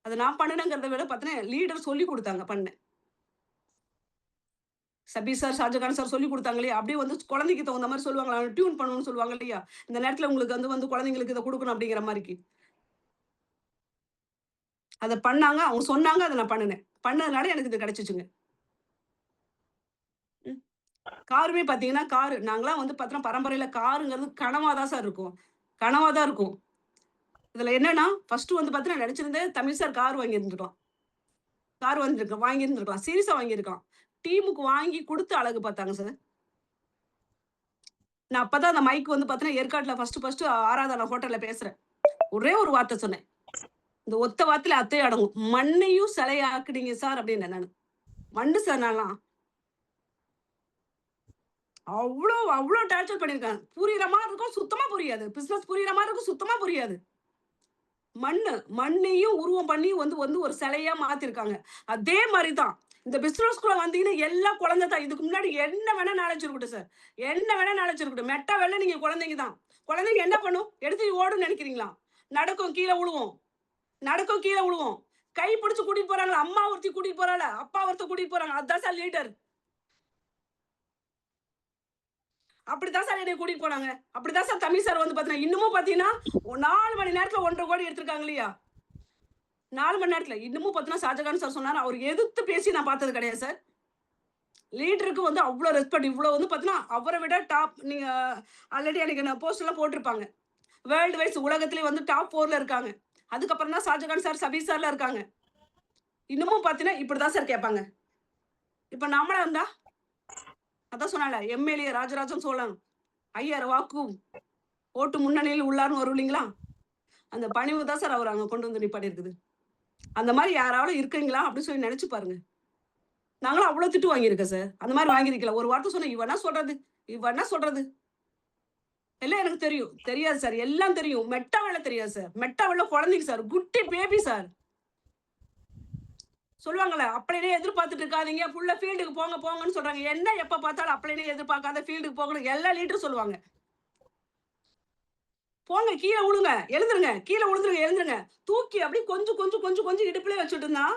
S1: அதை நான் பண்ணினேங்கிறத விட பாத்தீங்கன்னா லீடர் சொல்லி கொடுத்தாங்க பண்ணேன். சபி சார், ஷாஜகான் சார் சொல்லி கொடுத்தாங்க இல்லையா? அப்படியே வந்து குழந்தைக்கு தகுந்த மாதிரி சொல்லுவாங்களா, டியூன் பண்ணணும்னு சொல்லுவாங்க இல்லையா? இந்த நேரத்துல உங்களுக்கு வந்து குழந்தைங்களுக்கு இதை கொடுக்கணும் அப்படிங்கிற மாதிரி அதை பண்ணாங்க. அவங்க சொன்னாங்க, அதை நான் பண்ணினேன். பண்ணதுனால எனக்கு இது கிடைச்சிச்சுங்க. காருமே பாத்தீங்கன்னா நாங்களாம் வந்து பாத்தீங்கன்னா பரம்பரையில காருங்கிறது கனவாதான் சார் இருக்கும். இதுல என்னன்னா ஃபர்ஸ்ட் வந்து பாத்தீங்கன்னா நினைச்சிருந்தேன் தமிழ் சார் கார் வாங்கியிருந்திருக்கலாம். சீரியஸா வாங்கியிருக்கலாம். டீமுக்கு வாங்கி கொடுத்து அழகு பார்த்தாங்க சார். நான் அப்பதான் அந்த மைக் வந்து பாத்தீங்கன்னா ஏற்காட்டுல ஃபர்ஸ்ட் ஆராதனா ஹோட்டல்ல பேசுறேன். ஒரே ஒரு வார்த்தை சொன்னேன். இந்த ஒத்த வார்த்தையில அத்தையும் அடங்கும். மண்ணையும் சிலையாக்குனீங்க சார் அப்படின்னு. நான் மண்ணு சார் நான்லாம் அவ்வளோ டார்ச்சர் பண்ணிருக்காங்க. புரியுற மாதிரி இருக்கும், சுத்தமா புரியாது. பிசினஸ் புரியுற மாதிரி இருக்கும், சுத்தமா புரியாது. மண்ணையும் உருவம் பண்ணி வந்து ஒரு சிலையா மாத்திருக்காங்க. அதே மாதிரிதான் இந்த பிசினஸ்குள்ள வந்தீங்கன்னா எல்லாம் குழந்தை தான். இதுக்கு முன்னாடி என்ன வேணா நாலேஜ் இருக்கட்டும் சார். மெட்டா வேலை நீங்க குழந்தைங்க தான். குழந்தைங்க என்ன பண்ணும்? எடுத்து ஓடுன்னு நினைக்கிறீங்களா? நடக்கும், கீழே விழுவோம். கை பிடிச்சு கூட்டிட்டு போறாங்க. அம்மா ஒருத்தி கூட்டிட்டு போறாங்க, அப்பா ஒருத்தர் கூட்டிட்டு போறாங்க. அதுதான் சார் லீடர். அப்படிதான் சார் என்னை கூட்டிட்டு போனாங்க. அப்படிதான் சார் தமிழ் சார் வந்து பாத்தீங்கன்னா இன்னமும் பாத்தீங்கன்னா 4 மணி நேரத்துல 1.5 கோடி எடுத்திருக்காங்க இல்லையா? 4 மணி நேரத்துல இன்னமும் பாத்தீங்கன்னா ஷாஜகான் சார் சொன்னாரு. அவர் எதிர்த்து பேசி நான் பார்த்தது கிடையாது சார். லீடருக்கு வந்து அவ்வளோ ரெஸ்பெக்ட். இவ்வளோ வந்து பார்த்தீங்கன்னா, அவரை விட டாப் நீங்க ஆல்ரெடி எனக்கு நான் போஸ்ட்லாம் போட்டிருப்பாங்க. வேர்ல்டு வைஸ் உலகத்திலேயே வந்து டாப் 4ல இருக்காங்க. அதுக்கப்புறம் தான் ஷாஜகான் சார், சபீர் சார்லாம் இருக்காங்க. இன்னமும் பார்த்தீங்கன்னா, இப்படிதான் சார் கேட்பாங்க. இப்ப நம்மளா இருந்தா, அதான் சொன்னான்ல, எம்எல்ஏ ராஜராஜன் சோழன், ஐயர் வாக்கு, ஓட்டு முன்னணியில் உள்ளார்ன்னு வரும் இல்லைங்களா? அந்த பணிவு தான் சார் அவர் அங்க கொண்டு வந்து நிப்பாட்டியிருக்குது. அந்த மாரி யாராவது இருக்கீங்களா? அப்படின்னு சொல்லி நெனச்சு பாருங்க. நாங்கலாம் அவ்வளோ திட்டு வாங்கியிருக்கேன் சார். அந்த மாரி வாங்கியிருக்கல. ஒரு வார்த்தை சொன்னா, "இவ என்ன சொல்றது? இவ என்ன சொல்றது?" எல்லாம் எனக்கு தெரியும். தெரியாது சார். எல்லாம் தெரியும். மெட்டா வேல தெரியாது சார். மெட்டா வேல குழந்தைங்க சார். குட்டி பேபி சார். சொல்லுவாங்கல்ல, அப்படியே எதிர்பார்த்துட்டு இருக்காதீங்க. ஃபுல்லா ஃபீல்டுக்கு போங்க போங்கன்னு சொல்றாங்க. என்ன எப்ப பார்த்தாலும் அப்படியே எதிர்பார்க்காத ஃபீல்டுக்கு போங்கன்னு எல்லா லீடரும் சொல்லுவாங்க. போங்க கீழ விழுங்க. எழுந்துருங்க. கீழ விழுந்துருங்க, எழுந்துருங்க. தூக்கி அப்படியே கொஞ்சம் இடுப்புலயே வச்சுட்டு இருந்தா,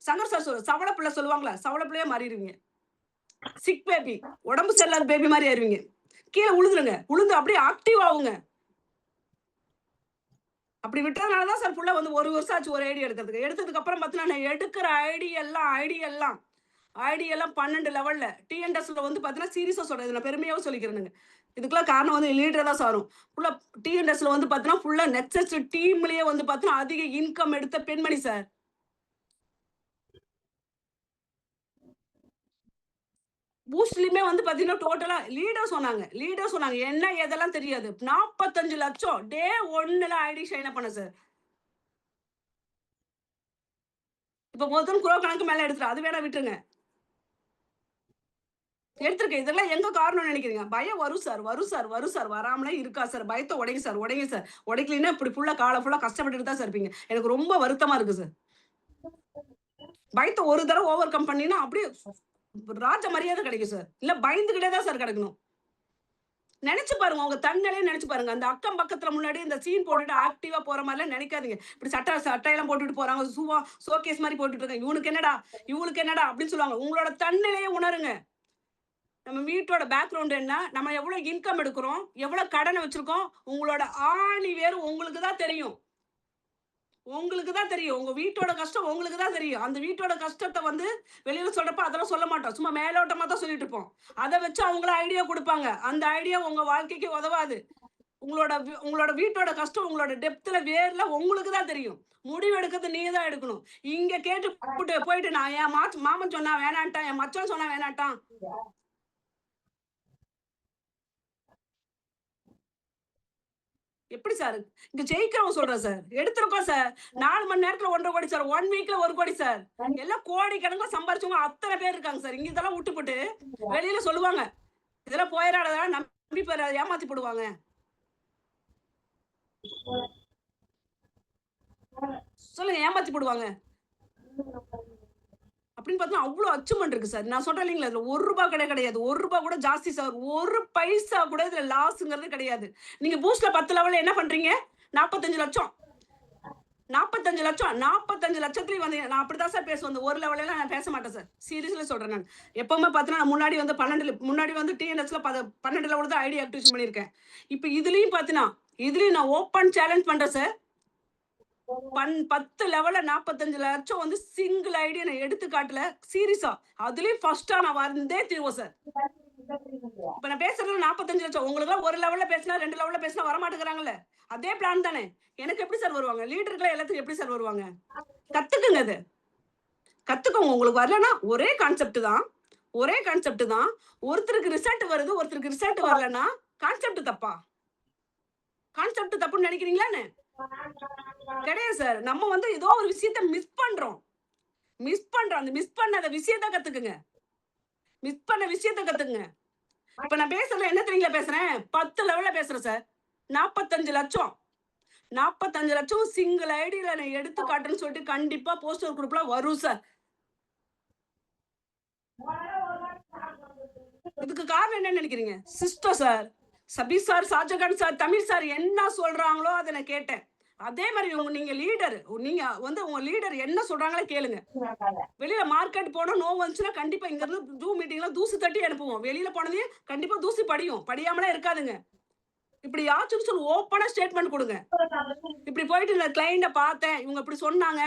S1: சங்கர் சார் சவள பிள்ளை சொல்லுவாங்கல்ல, சவள பிள்ளையா மாறிடுவீங்க. Sick baby. உடம்பு சரியில்லாத பேபி மாரி ஆயிருவீங்க. கீழ விழுந்துருங்க. விழுந்து அப்படியே ஆக்டிவ் ஆவுங்க. அப்படி விட்டதுனால தான் சார் ஃபுல்லா வந்து 1 வருஷம் ஆச்சு ஒரு ஐடி எடுக்கிறதுக்கு. எடுத்ததுக்கு அப்புறம் பார்த்தீங்கன்னா, நான் எடுக்கிற ஐடி எல்லாம் 12 லெவல்ல. டிஎன்எஸ்ல வந்து பார்த்தீங்கன்னா, சீரியஸா சொல்றேன். இத நான் பெருமையாவும் சொல்லிக்கிறேனுங்க. இதுக்கெல்லாம் காரணம் வந்து லீடர் தான் சாரும். ஃபுல்லா டிஎன்எஸ்ல வந்து பார்த்தீங்கன்னா, ஃபுல்லா நெக்ஸஸ் டீம்லயே வந்து பார்த்தீங்கன்னா, அதிக இன்கம் எடுத்த பெண்மணி சார். பூஸ்ட்லயுமே வந்து பார்த்தீங்கன்னா, டோட்டலா லீடர் சொன்னாங்க. என்ன எதெல்லாம் தெரியாது. 45 லட்சம் டே 1ல ஐடி ஷைன் அப் பண்ணேன் சார். இப்ப மொத்தம் குரோ கணக்கு மேல எடுத்துட்டேன். அது வேணா விட்டுருங்க. எடுத்திருக்கேன். இதெல்லாம் எங்க காரணம்னு நினைக்கிறீங்க? பயம் வரும் சார். வராமலே இருக்கா சார். பயத்த உடைங்க சார். உடைக்கலைன்னா இப்படி ஃபுல்லா கால ஃபுல்லா கஷ்டப்பட்டுட்டு தான் சார் இருப்பீங்க. எனக்கு ரொம்ப வருத்தமா இருக்கு சார். பயத்த ஒரு தடவ ஓவர் கம் பண்ணீங்கன்னா, அப்படியே ராஜ மரியாதை கிடைக்கும் சார். இல்ல பயந்துகிட்டே தான் சார் கிடக்கணும். நெனச்சு பாருங்க. உங்க தன்னலே நெனச்சு பாருங்க. அந்த அக்கம் பக்கத்துல முன்னாடி இந்த சீன் போட்டுட்டு ஆக்டிவா போற மாரிலாம் நெனைக்காதீங்க. இப்படி சட்டையெல்லாம் போட்டுட்டு போறாங்க. ஷோகேஸ் மாரி போட்டுட்டு இருக்காங்க. இவளுக்கு என்னடா அப்படின்னு சொல்லுவாங்க. உங்களோட தன்னிலைய உணருங்க. நம்ம வீட்டோட பேக்ரவுண்ட் என்ன? நம்ம எவ்வளவு இன்கம் எடுக்கிறோம்? எவ்வளவு கடன வச்சிருக்கோம்? உங்களோட ஆணி வேர் உங்களுக்கு தான் தெரியும். உங்க வீட்டோட கஷ்டம் உங்களுக்கு தான் தெரியும். அந்த வீட்டோட கஷ்டத்த வந்து வெளியில சொல்றப்ப அதெல்லாம் சொல்ல மாட்டோம். சும்மா மேலோட்டமா தான் சொல்லிட்டு இருப்போம். அத வச்சு அவங்கள ஐடியா குடுப்பாங்க. அந்த ஐடியா உங்க வாழ்க்கைக்கு உதவாது. உங்களோட வீட்டோட கஷ்டம் உங்களோட டெப்த்ல வேர்ல உங்களுக்கு தான் தெரியும். முடிவு எடுக்கிறது நீங்க தான் எடுக்கணும். இங்க கேட்டு போயிட்டு நான் என் மாமன் சொன்னா வேணான்ட்டான், என் மச்சான் சொன்னா வேணான்ட்டான். எப்படி சார்? இங்க ஜெயிக்கிறவங்க சொல்றேன் சார். எடுத்திருக்கோம் சார். 4 மணி நேரத்துல 1.5 கோடி சார். 1 வீக்ல 1 கோடி சார். எல்லாம் கோடிக்கணக்குல சம்பாரிச்சவங்க அத்தன பேர் இருக்காங்க சார். இங்க இதெல்லாம் விட்டுப்புட்டு வெளியில சொல்லுவாங்க. இதெல்லாம் போயிராதடா நம்பி ஏமாத்தி போடுவாங்க. சொல்லுங்க ஏமாத்தி போடுவாங்க. அப்படின்னு பார்த்தா அவ்ளோ அச்சீவ்மென்ட் இருக்கு சார். நான் சொல்றேன் இல்லீங்களா, இதுல ரூ. 1 கிடையாது. ரூ. 1 கூட ஜாஸ்தி சார். 1 பைசா கூட இதுல லாஸ்ங்கிறது கிடையாது. நீங்க பூஸ்ட்ல 10 லெவல்ல என்ன பண்றீங்க? 45 லட்சம். 45 லட்சம். 45 லட்சத்துலயும் வந்து நான் அப்படிதான் சார் பேசுவேன். இந்த ஒரு லெவல்லலாம் நான் பேச மாட்டேன் சார். சீரியஸ்லி சொல்றேன் நான். எப்பவுமே பார்த்தீங்கன்னா, நான் முன்னாடி வந்து டிஎன்எஸ்ல 12 லெவல் தான் ஐடி ஆக்டிவேஷன் பண்ணியிருக்கேன். இப்ப இதுலயும் நான் ஓப்பன் சேலஞ்ச் பண்றேன் சார். 10 லெவல்ல 45 லட்சம் வந்து சிங்கிள் ஐடியா நான் எடுத்து காட்டல. சீரியஸா. அதுலயும் ஃபர்ஸ்ட்டா நான் வந்தே தீருவேன் சார். இப்ப நான் பேசுறது 45 லட்சம். உங்களுக்குலாம் ஒரு லெவல்ல பேசினா, 2 லெவல்ல பேசினா வரமாட்டேங்கிறாங்கல்ல. அதே பிளான் தானே. எனக்கு எப்படி சார் வருவாங்க? லீடருக்குலாம் எல்லாத்துக்கும் எப்படி சார் வருவாங்க? கத்துக்குங்க அது. கத்துக்கோங்க. உங்களுக்கு வரலன்னா ஒரே கான்செப்ட் தான். ஒருத்தருக்கு ரிசல்ட் வருது, ஒருத்தருக்கு ரிசல்ட் வரலன்னா கான்செப்ட் தப்பா? கான்செப்ட் தப்புன்னு நினைக்கிறீங்களா என்ன? கிடையாது சார். நம்ம வந்து ஏதோ ஒரு விஷயத்த மிஸ் பண்றோம். அந்த மிஸ் பண்ணாத விஷயத்த கத்துக்குங்க. இப்ப நான் பேசுறது என்ன தெரியுங்களா பேசுறேன்? 10 லெவல்ல பேசுறேன் சார். 45 லட்சம். 45 லட்சம் சிங்கிள் ஐடியில நான் எடுத்து காட்டுறேன்னு சொல்லிட்டு கண்டிப்பா போஸ்டர் குரூப்ல வரும் சார். இதுக்கு காரணம் என்னன்னு நினைக்கிறீங்க? System sir. Sabeer sir, Shahjahan sir, Tamil sir என்ன சொல்றாங்களோ அத நான் கேட்டேன். அதே மாரி நீங்க உங்க லீடர் என்ன சொல்றாங்களோ கேளுங்க. வெளியில மார்க்கெட் போனா நோவு வந்துச்சுன்னா கண்டிப்பா இங்க இருந்து ஜூம் மீட்டிங்ல தூசு தட்டி அனுப்புவோம். வெளியில போனதையும் கண்டிப்பா தூசி படியும். படியாமலாம் இருக்காதுங்க. இப்படி யாச்சும் சொல்லி ஓப்பனா ஸ்டேட்மெண்ட் கொடுங்க. இப்படி போயிட்டு இந்த கிளையண்ட பார்த்தேன். இவங்க இப்படி சொன்னாங்க.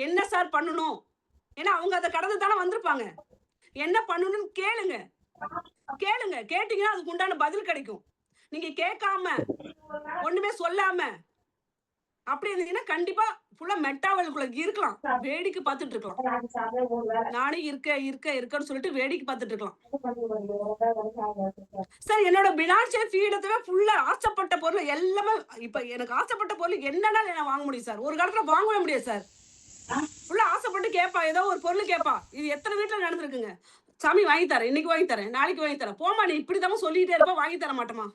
S1: என்ன சார் பண்ணணும்? ஏன்னா அவங்க அத கடந்து தானே வந்திருப்பாங்க. என்ன பண்ணணும்னு கேளுங்க. கேட்டீங்கன்னா அதுக்கு உண்டான பதில் கிடைக்கும். நீங்க கேட்காம ஒண்ணுமே சொல்லாம அப்படி இருந்தீங்கன்னா கண்டிப்பா ஃபுல்லா மெட்டாவலுக்குள்ள இருக்கலாம். வேடிக்கை பார்த்துட்டு இருக்கலாம். நானே இருக்கன்னு சொல்லிட்டு வேடிக்கை பார்த்துட்டு இருக்கலாம். சார் என்னோட பினான்சியல் ஃப்ரீடத்தவே ஃபுல்லா ஆசைப்பட்ட பொருள் எல்லாமே இப்ப எனக்கு ஆசைப்பட்ட பொருள் என்னன்னா நான் வாங்க முடியும் சார். ஒரு காலத்துல வாங்கவே முடியாது சார். ஃபுல்லா ஆசைப்பட்டு கேட்பா, ஏதோ ஒரு பொருள் கேட்பா. இது எத்தனை வீட்டுல நடந்திருக்குங்க. சாமி வாங்கி தரேன், இன்னைக்கு வாங்கி தரேன், நாளைக்கு வாங்கி தரேன். போமா நீ இப்படிதான் சொல்லிட்டே இருப்பா, வாங்கி தர மாட்டோமா?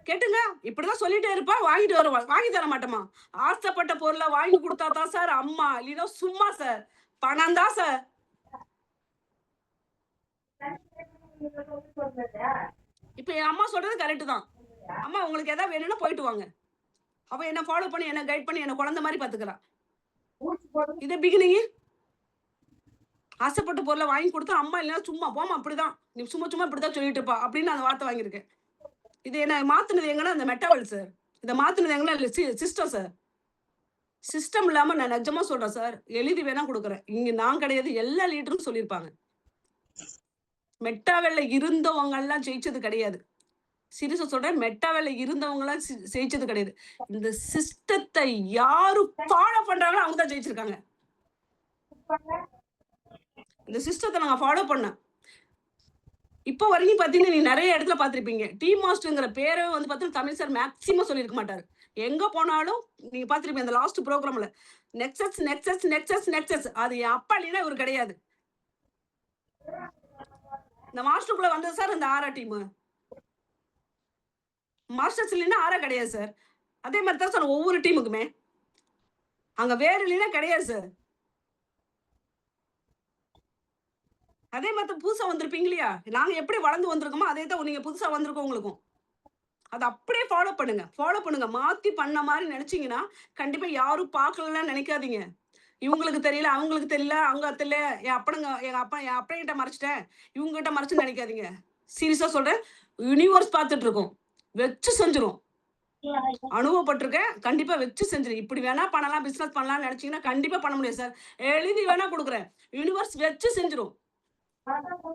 S1: கேட்டுங்க, இப்படிதான் சொல்லிட்டே இருப்பா, வாங்கிட்டு வருவா, வாங்கி தர மாட்டோமா? ஆசைப்பட்ட பொருளை வாங்கி கொடுத்தா தான் சார் அம்மா, இல்லைன்னா சும்மா சார். பணம் தான் சார். இப்ப என் அம்மா சொல்றது கரெக்ட் தான். அம்மா உங்களுக்கு எதாவது வேணும்னா போயிட்டு வாங்க. அவ என்ன ஃபாலோ பண்ணி என்ன கைட் பண்ணி என்ன குழந்தை மாதிரி பாத்துக்கிறா. இது பிகினிங். ஆசைப்பட்ட பொருளை வாங்கி கொடுத்தா அம்மா இல்லைன்னா சும்மா போமா, அப்படிதான் நீ சும்மா இப்படிதான் சொல்லிட்டு இருப்பா அப்படின்னு அந்த வார்த்தை வாங்கியிருக்கேன். இது என்ன மாத்துனது எங்கன்னா அந்த மெட்டாவல் சார். இதை மாத்துனது எங்கன்னா சிஸ்டம் சார். சிஸ்டம் இல்லாம நான் நிஜமா சொல்றேன் சார். எழுதி வேணா கொடுக்குறேன். இங்க நான் கிடையாது, எல்லா லீடரும் சொல்லியிருப்பாங்க. மெட்டாவெல்ல இருந்தவங்க எல்லாம் ஜெயிச்சது கிடையாது. சீரியஸா சொல்றேன், மெட்டாவெல்ல இருந்தவங்க எல்லாம் ஜெயிச்சது கிடையாது. இந்த சிஸ்டத்தை யாரு ஃபாலோ பண்றாங்களோ அவங்க தான் ஜெயிச்சிருக்காங்க. இந்த சிஸ்டத்தை நாங்க ஃபாலோ பண்ண இப்போ வரைக்கும் பாத்தீங்கன்னா நீ நிறைய இடத்துல பாத்திருப்பீங்க. டீ மாஸ்டர்ங்கிற பேரை வந்து பாத்தீங்கன்னா தமிழ் சார் மேக்சிமம் சொல்லியிருக்க மாட்டாரு. எங்க போனாலும் நீங்க பாத்திருப்பீங்க இந்த லாஸ்ட் ப்ரோக்ராம்ல நெக்ஸஸ் நெக்ஸஸ் நெக்ஸஸ் நெக்ஸஸ். அது அப்பா இல்லைன்னா இவர் கிடையாது. இந்த மாஸ்டருக்குள்ள வந்தது சார் இந்த ஆரா டீம். மாஸ்டர்ஸ் இல்லைன்னா ஆரா கிடையாது சார். அதே மாதிரி தான் சார் ஒவ்வொரு டீமுக்குமே அங்க வேற இல்லைன்னா கிடையாது சார். அதே மாதிரி புதுசா வந்திருப்பீங்க இல்லையா, நாங்க எப்படி வளர்ந்து வந்திருக்கோமோ அதே தான் நீங்க புதுசா வந்திருக்கோம் உங்களுக்கும். அதை அப்படியே ஃபாலோ பண்ணுங்க. மாத்தி பண்ண மாதிரி நினைச்சீங்கன்னா கண்டிப்பா யாரும் பார்க்கலன்னு நினைக்காதீங்க. இவங்களுக்கு தெரியல, அவங்களுக்கு தெரியல, அவங்க தெரியல, என் அப்பா கிட்ட மறைச்சிட்டேன், இவங்க கிட்ட மறைச்சுன்னு நினைக்காதீங்க. சீரியஸா சொல்றேன், யூனிவர்ஸ் பார்த்துட்டு இருக்கோம், வச்சு செஞ்சிரும். அனுபவப்பட்டிருக்கேன், கண்டிப்பா வச்சு செஞ்சிரும். இப்படி வேணா பண்ணலாம், பிசினஸ் பண்ணலாம்னு நினைச்சீங்கன்னா கண்டிப்பா பண்ண முடியாது சார். எழுதி வேணா கொடுக்குறேன், யூனிவர்ஸ் வச்சு செஞ்சிரும்.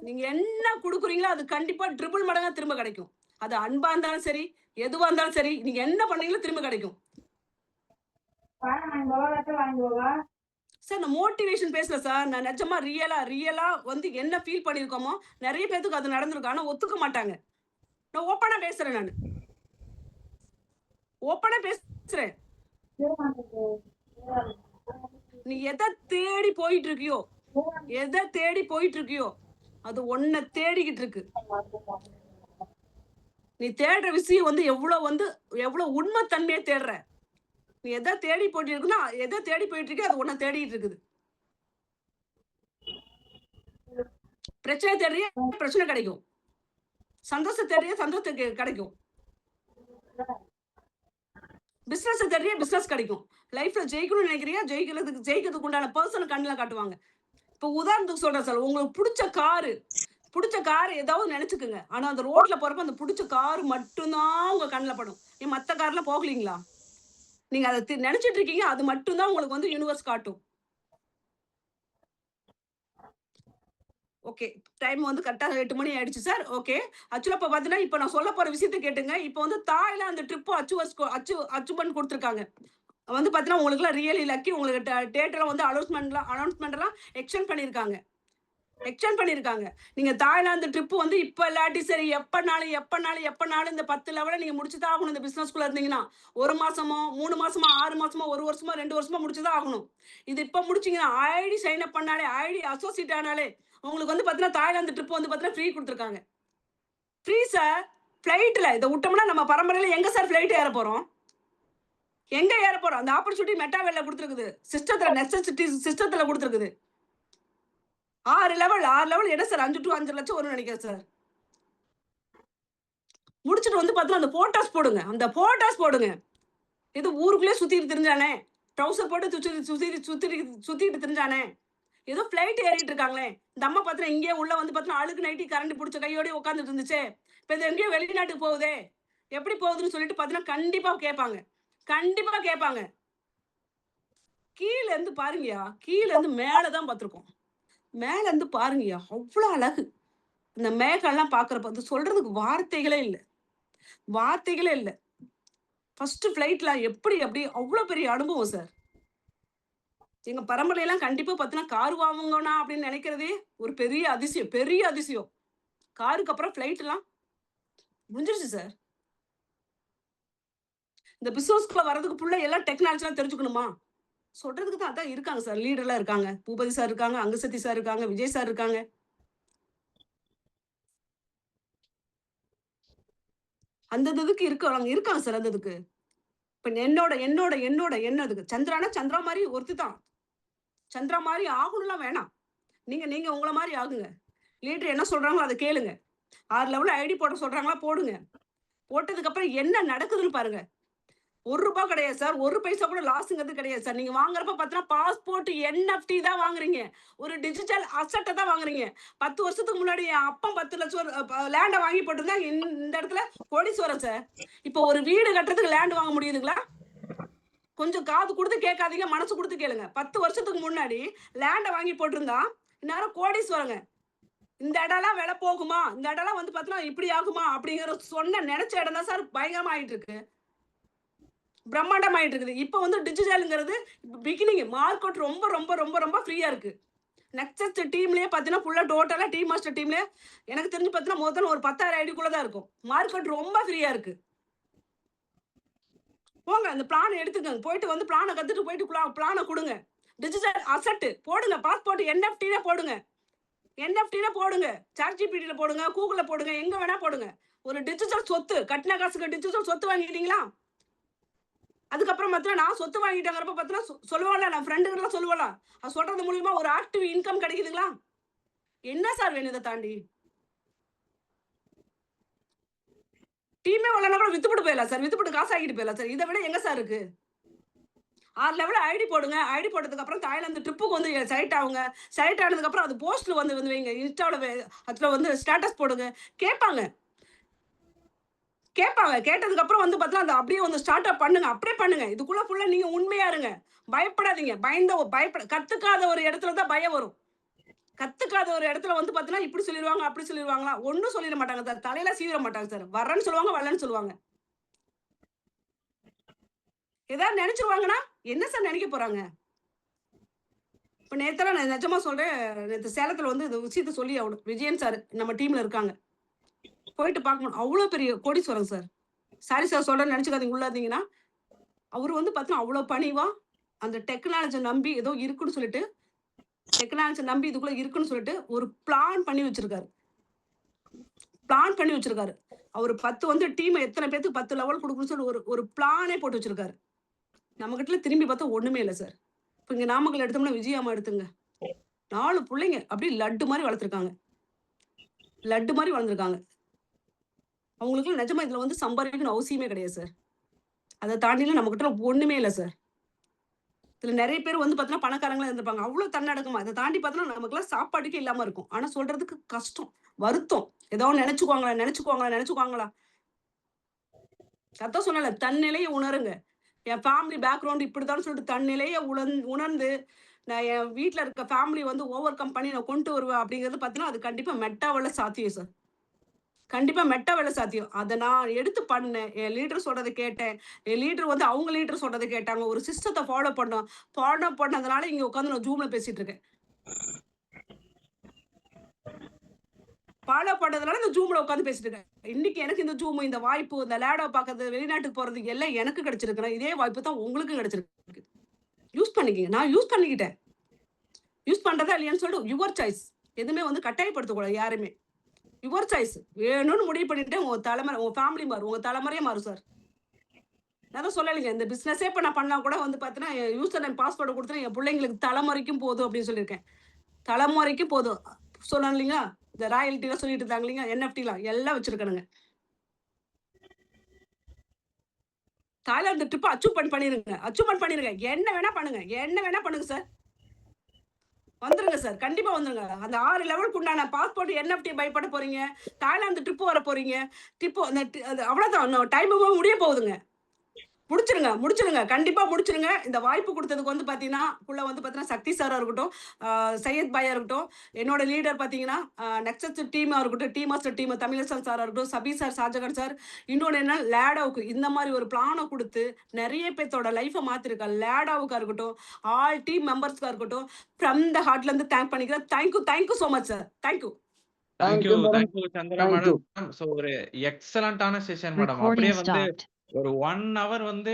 S1: நீங்க என்ன கொடுக்குறீங்களோ அது கண்டிப்பா ட்ரிபிள் மடங்கா திரும்ப கிடைக்கும். அது அன்பா இருந்தாலும் சரி, எதுவா இருந்தாலும் சரி, நீங்க என்ன பண்ணீங்களோ திரும்ப கிடைக்கும் சார். நான் மோட்டிவேஷன் பேசல சார், நான் நிஜமா ரியலா வந்து என்ன ஃபீல் பண்ணிருக்கோமோ நிறைய பேருக்கு அது நடந்திருக்கு. ஆனா ஒத்துக்க மாட்டாங்க. நான் ஓப்பனா பேசுறேன், நான் ஓப்பனா பேசுறேன். நீ எதை தேடி போயிட்டு இருக்கியோ அது ஒன்ன தேடிக்கிட்டு இருக்கு. நீ தேடுற விஷயம் வந்து எவ்வளவு உண்மை தன்மையை தேடுற. நீ எதை தேடி போயிட்டு இருக்குன்னா எதை தேடி போயிட்டு இருக்கு அது ஒன்ன தேடிட்டு இருக்குது. பிரச்சனை தேடுறிய பிரச்சனை கிடைக்கும், சந்தோஷம் தேடுறிய சந்தோஷம் கிடைக்கும், பிசினஸ் தேடுறிய பிசினஸ் கிடைக்கும். லைஃப்ல ஜெயிக்கணும்னு நினைக்கிறியா ஜெயிக்கிறதுக்கு உண்டான பர்சன் கண்ணில் காட்டுவாங்க. இப்ப உதாரணத்துக்கு சொல்றேன் சார், உங்களுக்கு பிடிச்ச கார் ஏதாவது நினைச்சுக்குங்க. ஆனா அந்த ரோட்ல போறப்ப அந்த பிடிச்ச கார் மட்டும்தான் உங்க கண்ணில் படும். நீ மத்த கார்ல போகலீங்களா, நீங்க அதை நினைச்சிட்டு இருக்கீங்க, அது மட்டும்தான் உங்களுக்கு வந்து யூனிவர்ஸ் காட்டும். ஓகே, டைம் வந்து கரெக்டா 8 மணி ஆயிடுச்சு சார். ஓகே, ஆக்சுவலா இப்ப பாத்தீங்கன்னா இப்ப நான் சொல்ல போற விஷயத்த கேட்டுங்க. இப்ப வந்து தாய்ல அந்த ட்ரிப் அச்சுவன் கொடுத்துருக்காங்க. வந்து பாத்தீங்கன்னா உங்களுக்கு எல்லாம் ரியலி லக்கி. உங்களுக்கு தியேட்டர்ல வந்து அனௌன்ஸ்மெண்ட் எல்லாம் எக்ஸ்டெண்ட் பண்ணிருக்காங்க. நீங்க தாய்லாந்து ட்ரிப் வந்து இப்ப இல்லாட்டி சரி, எப்பனாலும் இந்த 10 லெவல நீங்க முடிச்சுதான் ஆகணும். இந்த பிசினஸ்குள்ள இருந்தீங்கன்னா 1 மாசமோ 3 மாசமோ 6 மாசமோ 1 வருஷமோ 2 வருஷமோ முடிச்சுதான் ஆகணும். இது இப்ப முடிச்சீங்கன்னா ஐடி சைன் அப் பண்ணாலே, ஐடி அசோசியேட் ஆனாலே உங்களுக்கு வந்து பாத்தீங்கன்னா தாய்லாந்து ட்ரிப் வந்து பாத்தீங்கன்னா ஃப்ரீ கொடுத்துருக்காங்க. Free sir. பிளைட்ல இதை விட்டோம்னா நம்ம பரம்பரையில எங்க சார் பிளைட் ஏற போறோம்? அந்த ஆப்பர்ச்சுனிட்டி மெட்டாவெல்ல கொடுத்துருக்குது. சிஸ்டத்துல கொடுத்துருக்குது. 6 லெவல் என்ன சார், 5 to 5 லட்சம் வரும்னு நினைக்கிறேன் சார். முடிச்சுட்டு வந்து பார்த்தா அந்த போட்டோஸ் போடுங்க. இது ஊருக்குள்ளே சுத்திட்டு தெரிஞ்சானே, ட்ரௌசர் போட்டு சுத்திட்டு தெரிஞ்சானே, ஏதோ பிளைட் ஏறிட்டு இருக்காங்களே. இந்த அம்மா பார்த்தா இங்கே உள்ள வந்து பார்த்தா அழுக்கு நைட்டி கரண்ட் பிடிச்ச கையோடய உட்காந்துட்டு இருந்துச்சு. இப்போ இது எங்கேயோ வெளிநாட்டுக்கு போகுதே, எப்படி போகுதுன்னு சொல்லிட்டு பார்த்தீங்கன்னா கண்டிப்பா கேட்பாங்க. கீழே இருந்து பாருங்கயா, கீழே இருந்து மேலதான் பார்த்துருக்கோம். மேல இருந்து பாருங்கய்யா, அவ்வளோ அழகு. இந்த மேகம்லாம் பார்க்குறப்ப அது சொல்றதுக்கு வார்த்தைகளே இல்ல. வார்த்தைகளே இல்ல. ஃபர்ஸ்ட் ஃப்ளைட்ல எப்படி அப்படி அவ்வளோ பெரிய அனுபவம் சார். எங்க பரம்பரையெல்லாம் கண்டிப்பா பார்த்தீங்கன்னா, கார் வாங்குவோனா அப்படின்னு நினைக்கிறதே ஒரு பெரிய அதிசயம், பெரிய அதிசயம். காருக்கு அப்புறம் ஃப்ளைட்லாம் முடிஞ்சிருச்சு சார். இந்த பிசினஸ்க்குள்ள வரதுக்கு ஃபுல்லா எல்லாம் டெக்னாலஜிலாம் தெரிஞ்சுக்கணுமா? சொல்றதுக்கு தான் அதான் இருக்காங்க சார். லீடர்லாம் இருக்காங்க. பூபதி சார் இருக்காங்க, அங்கசத்தி சார் இருக்காங்க, விஜய் சார் இருக்காங்க. அந்த இதுக்கு இருக்காங்க இருக்காங்க சார் அந்த இதுக்கு. இப்ப என்னோட என்னோட என்னோட என்னதுக்கு சந்திரானா சந்திரா மாரி ஒருத்தி தான். சந்திரா மாரி ஆகணும்லாம் வேணாம். நீங்க நீங்க உங்கள மாரி ஆகுங்க. லீடர் என்ன சொல்றாங்களோ அத கேளுங்க. 6 லெவல்ல ஐடி போட சொல்றாங்களா போடுங்க. போட்டதுக்கு அப்புறம் என்ன நடக்குதுன்னு பாருங்க. ரூ. 1 கிடையாது சார். 1 பைசா கூட லாஸ்ங்கிறது கிடையாது சார். நீங்க வாங்குறப்ப பார்த்தீங்கன்னா, பாஸ்போர்ட் என்எஃப்டி தான் வாங்குறீங்க. ஒரு டிஜிட்டல் அசெட்ட தான் வாங்குறீங்க. 10 வருஷத்துக்கு முன்னாடி என் அப்பன் 10,00,000 லேண்ட வாங்கி போட்டிருந்தா, இந்த இடத்துல கோடீஸ்வரன் சார். இப்போ ஒரு வீடு கட்டுறதுக்கு லேண்ட் வாங்க முடியுதுங்களா? கொஞ்சம் காது குடுத்து கேட்காதீங்க, மனசு குடுத்து கேளுங்க. 10 வருஷத்துக்கு முன்னாடி லேண்ட வாங்கி போட்டிருந்தா, இந்நேரம் கோடீஸ்வரங்க. இந்த இடம்லாம் விலை போகுமா? இந்த இடம்லாம் வந்து பார்த்தீங்கன்னா, இப்படி ஆகுமா? அப்படிங்கிற நெனச்ச இடம் தான் சார் பயங்கரமா ஆயிட்டு இருக்கு. பிரம்மாண்டமாயிட்டு இருக்குது. இப்ப வந்து டிஜிட்டல்ங்கிறது பிகினிங் மார்க்கெட் ரொம்ப ரொம்ப ரொம்ப ரொம்ப ஃப்ரீயா இருக்கு. நெக்ஸஸ் டீம்லயே பார்த்தீங்கன்னா, ஃபுல்லா டோட்டலா டீம் மாஸ்டர் டீம்லயே எனக்கு தெரிஞ்சு பார்த்தீங்கன்னா, மொத்தம் ஒரு 10,000 ஐடிக்குள்ள தான் இருக்கும். மார்க்கெட் ரொம்ப ஃப்ரீயா இருக்கு. போங்க அந்த பிளான் எடுத்துக்கங்க. போயிட்டு வந்து பிளான கத்துட்டு போயிட்டு பிளான குடுங்க. டிஜிட்டல் அசெட் போடுங்க. பாஸ்போர்ட் என்எஃப்டில போடுங்க. என்எஃப்டில போடுங்க. ChatGPTல போடுங்க. Googleல போடுங்க. எங்க வேணா போடுங்க. ஒரு டிஜிட்டல் சொத்து. கட்டின காசுக்கு டிஜிட்டல் சொத்து வாங்கிட்டீங்களா? அதுக்கப்புறம் பார்த்தீங்கன்னா, நான் சொத்து வாங்கிட்டேங்கிறப்ப பார்த்தீங்கன்னா, சொல்லுவாள்ல நான் ஃப்ரெண்டுகிட்டலாம் சொல்லுவேன்ல. அது சொல்றது மூலியமா ஒரு ஆக்டிவ் இன்கம் கிடைக்குதுங்களா? என்ன சார் வேணும் இத தாண்டி? டீமே வரலன்னா கூட வித்துப்புட்டு போயிடலாம் சார். வித்துப்புட்டு காசு ஆக்கிட்டு போயிடலாம் சார். இத விட எங்க சார் இருக்கு? 6 லெவல்ல ஐடி போடுங்க. ஐடி போட்டதுக்கு அப்புறம் தாய்லாந்து ட்ரிப்புக்கு வந்து செலக்ட் ஆவுங்க. செலக்ட் ஆனதுக்கு அப்புறம் அது போஸ்ட்ல வந்து வந்து வைங்க. இன்ஸ்டால அதுல வந்து ஸ்டேட்டஸ் போடுங்க. கேட்பாங்க. கேட்பாங்க. கேட்டதுக்கு அப்புறம் வந்து பார்த்தீங்கன்னா, அத அப்படியே வந்து ஸ்டார்ட் அப் பண்ணுங்க. அப்படியே பண்ணுங்க. இதுக்குள்ள ஃபுல்லா நீங்க உண்மையா இருங்க. பயப்படாதீங்க. கத்துக்காத ஒரு இடத்துல தான் பயம் வரும். கத்துக்காத ஒரு இடத்துல வந்து பார்த்தீங்கன்னா, இப்படி சொல்லிருவாங்க, அப்படி சொல்லிருவாங்களா? ஒண்ணும் சொல்லிற மாட்டாங்க சார். தலையில சீவிற மாட்டாங்க சார். வரேன்னு சொல்லுவாங்க, வரலன்னு சொல்லுவாங்க. ஏதாவது நெனச்சுருவாங்கன்னா, என்ன சார் நெனைக்க போறாங்க? இப்ப நேத்தெல்லாம் நான் நிஜமா சொல்றேன். நேத்து சேலத்துல வந்து இந்த விஷயத்த சொல்லி ஆவணும். விஜயன் சார் நம்ம டீம்ல இருக்காங்க. போயிட்டு பார்க்கணும். அவ்ளோ பெரிய கோடீஸ்வரன் சார். சாரி சார் சொல்றேன்னு நெனச்சுக்காதீங்க உள்ள இருந்தீங்கன்னா. அவரு வந்து பார்த்தீங்கன்னா, அவ்ளோ பணிவா அந்த டெக்னாலஜிய நம்பி ஏதோ இருக்குன்னு சொல்லிட்டு, டெக்னாலஜிய நம்பி இதுக்குள்ள இருக்குன்னு சொல்லிட்டு, ஒரு பிளான் பண்ணி வச்சிருக்காரு. பிளான் பண்ணி வச்சிருக்காரு. அவரு 10 வந்து டீம் எத்தன பேத்துக்கு 10 லெவல் குடுக்கணும்னு சொல்லி ஒரு ஒரு பிளானே போட்டு வச்சிருக்காரு. நம்மகிட்டல திரும்பி பார்த்தா ஒண்ணுமே இல்ல சார். இப்ப இங்க நாமக்கல் எடுத்தோம்னா விஜய் அம்மா எடுத்துங்க. 4 புள்ளைங்க அப்படியே லட்டு மாரி வளர்த்துருக்காங்க. லட்டு மாரி வளர்ந்துருக்காங்க. அவங்களுக்குலாம் நிஜமா இதுல வந்து சம்பாரிக்கணும்னு அவசியமே கிடையாது சார். அத தாண்டிலாம் நம்மகிட்ட ஒண்ணுமே இல்ல சார். இதுல நெறைய பேர் வந்து பார்த்தீங்கன்னா, பணக்காரங்களா இருந்திருப்பாங்க. அவ்ளோ தன்னடக்கமா. இத தாண்டி பார்த்தோம்னா, நமக்கெல்லாம் சாப்பாட்டுக்கே இல்லாம இருக்கும். ஆனா சொல்றதுக்கு கஷ்டம். வருத்தம். ஏதோ ஒண்ணு நெனச்சுக்குவாங்களா, நெனச்சுக்குவாங்களா, நெனச்சுக்குவாங்களா? அதான் சொன்னேன்ல, தன்னிலைய உணருங்க. என் ஃபேமிலி பேக்ரவுண்ட் இப்படித்தான்னு சொல்லிட்டு தன்னிலைய உணர்ந்து, நான் என் வீட்ல இருக்க ஃபேமிலி வந்து ஓவர் கம் பண்ணி நான் கொண்டு வருவேன் அப்படிங்கிறது பார்த்தீங்கன்னா, அது கண்டிப்பா மெட்டாவால சாத்தியம் சார். கண்டிப்பா மெட்டாவால சாத்தியம். அத நான் எடுத்து பண்ணேன். என் லீடர் சொல்றத கேட்டேன். என் லீடர் வந்து அவங்க லீடர் சொல்றத கேட்டாங்க. ஒரு சிஸ்டத்த ஃபாலோ பண்ணோம். ஃபாலோ பண்ணதுனால இங்க உட்கார்ந்து நான் Zoomல பேசிட்டு இருக்கேன். ஃபாலோ பண்ணதுனால இந்த Zoomல உட்கார்ந்து பேசிட்டு இருக்கேன். இன்னைக்கு எனக்கு இந்த Zoom, இந்த வாய்ப்பு, இந்த லேடோ பார்க்கறது, வெளிநாட்டுக்கு போறது எல்லாம் எனக்கு கிடைச்சிருக்குன்னா, இதே வாய்ப்பு தான் உங்களுக்கும் கிடைச்சிருக்கு. யூஸ் பண்ணிக்கங்க. நான் யூஸ் பண்ணிக்கிட்டேன். யூஸ் பண்றதா இல்லையான்னு சொல்லிட்டு யுவர் சாய்ஸ். எதுவுமே வந்து கட்டாயப்படுத்தக்கூடாது யாருமே. Your choice. வேணும்னு முடிவு பண்ணிட்டு உங்க தலைமுறை, உங்க ஃபேமிலி மாறும். உங்க தலைமுறையே மாறும் சார். நான் தான் சொல்லலைங்க. இந்த பிசினஸே இப்ப நான் பண்ணா கூட வந்து பார்த்தீங்கன்னா, என் யூசர் நேம் பாஸ்வேர்ட் குடுத்துட்டா என் புள்ளைங்களுக்கு தலைமுறைக்கும் போதும் அப்படின்னு சொல்லியிருக்கேன். தலைமுறைக்கும் போதும். சொன்னேன் இல்லைங்களா? இந்த ராயல்டிலாம் சொல்லிட்டு இருந்தாங்க இல்லைங்களா? என்எஃப்டிலாம் எல்லாம் வச்சிருக்கேனுங்க. தாய்லாந்து ட்ரிப் அச்சீவ்மென்ட் பண்ணிருங்க. அச்சீவ்மென்ட் பண்ணிருங்க. என்ன வேணா பண்ணுங்க. என்ன வேணா பண்ணுங்க சார். வந்துருங்க சார். கண்டிப்பா வந்துருங்க. அந்த 6 லெவலுக்கு உண்டான பாஸ்போர்ட் என்எஃப்டி பை பண்ண போறீங்க. தாய்லாந்து ட்ரிப் வர போறீங்க. ட்ரிப் அந்த அது அவ்வளோதான். டைமும் முடிய போகுதுங்க. முடிச்சிருங்க. கண்டிப்பா முடிச்சிருங்க. இந்த வாய்ப்பு குடுத்ததுக்கு வந்து பாத்தீங்கன்னா, சக்தி சாரா இருக்கட்டும், சையத் பாயா இருக்கட்டும், என்னோட லீடர் பாத்தீங்கன்னா, நக்சத் டீமா இருக்கட்டும், டீம் மாஸ்டர் டீம் தமிழரசன் சாரா இருக்கட்டும், சபீர் சார், ஷாஜகான் சார், இன்னொன்னு என்ன லேடாவுக்கு இந்த மாரி ஒரு பிளான குடுத்து, நெறைய பேத்தோட லைஃப மாத்திருக்கா. லேடாவுக்கா இருக்கட்டும், ஆல் டீம் மெம்பர்ஸ்க்கா இருக்கட்டும், ஃப்ரம் த ஹார்ட்ல இருந்து தேங்க் பண்ணிக்கிறேன். Thank you so much sir. Thank you.
S3: Thank
S4: thank
S3: madam.
S4: You Chandra
S3: thank you.
S4: Madam. So ஒரு எக்ஸலன்ட்டான செஷன் மேடம்.
S5: Recording
S4: அப்படியே வந்து
S5: stopped.
S4: ஒரு 1 ஹவர் வந்து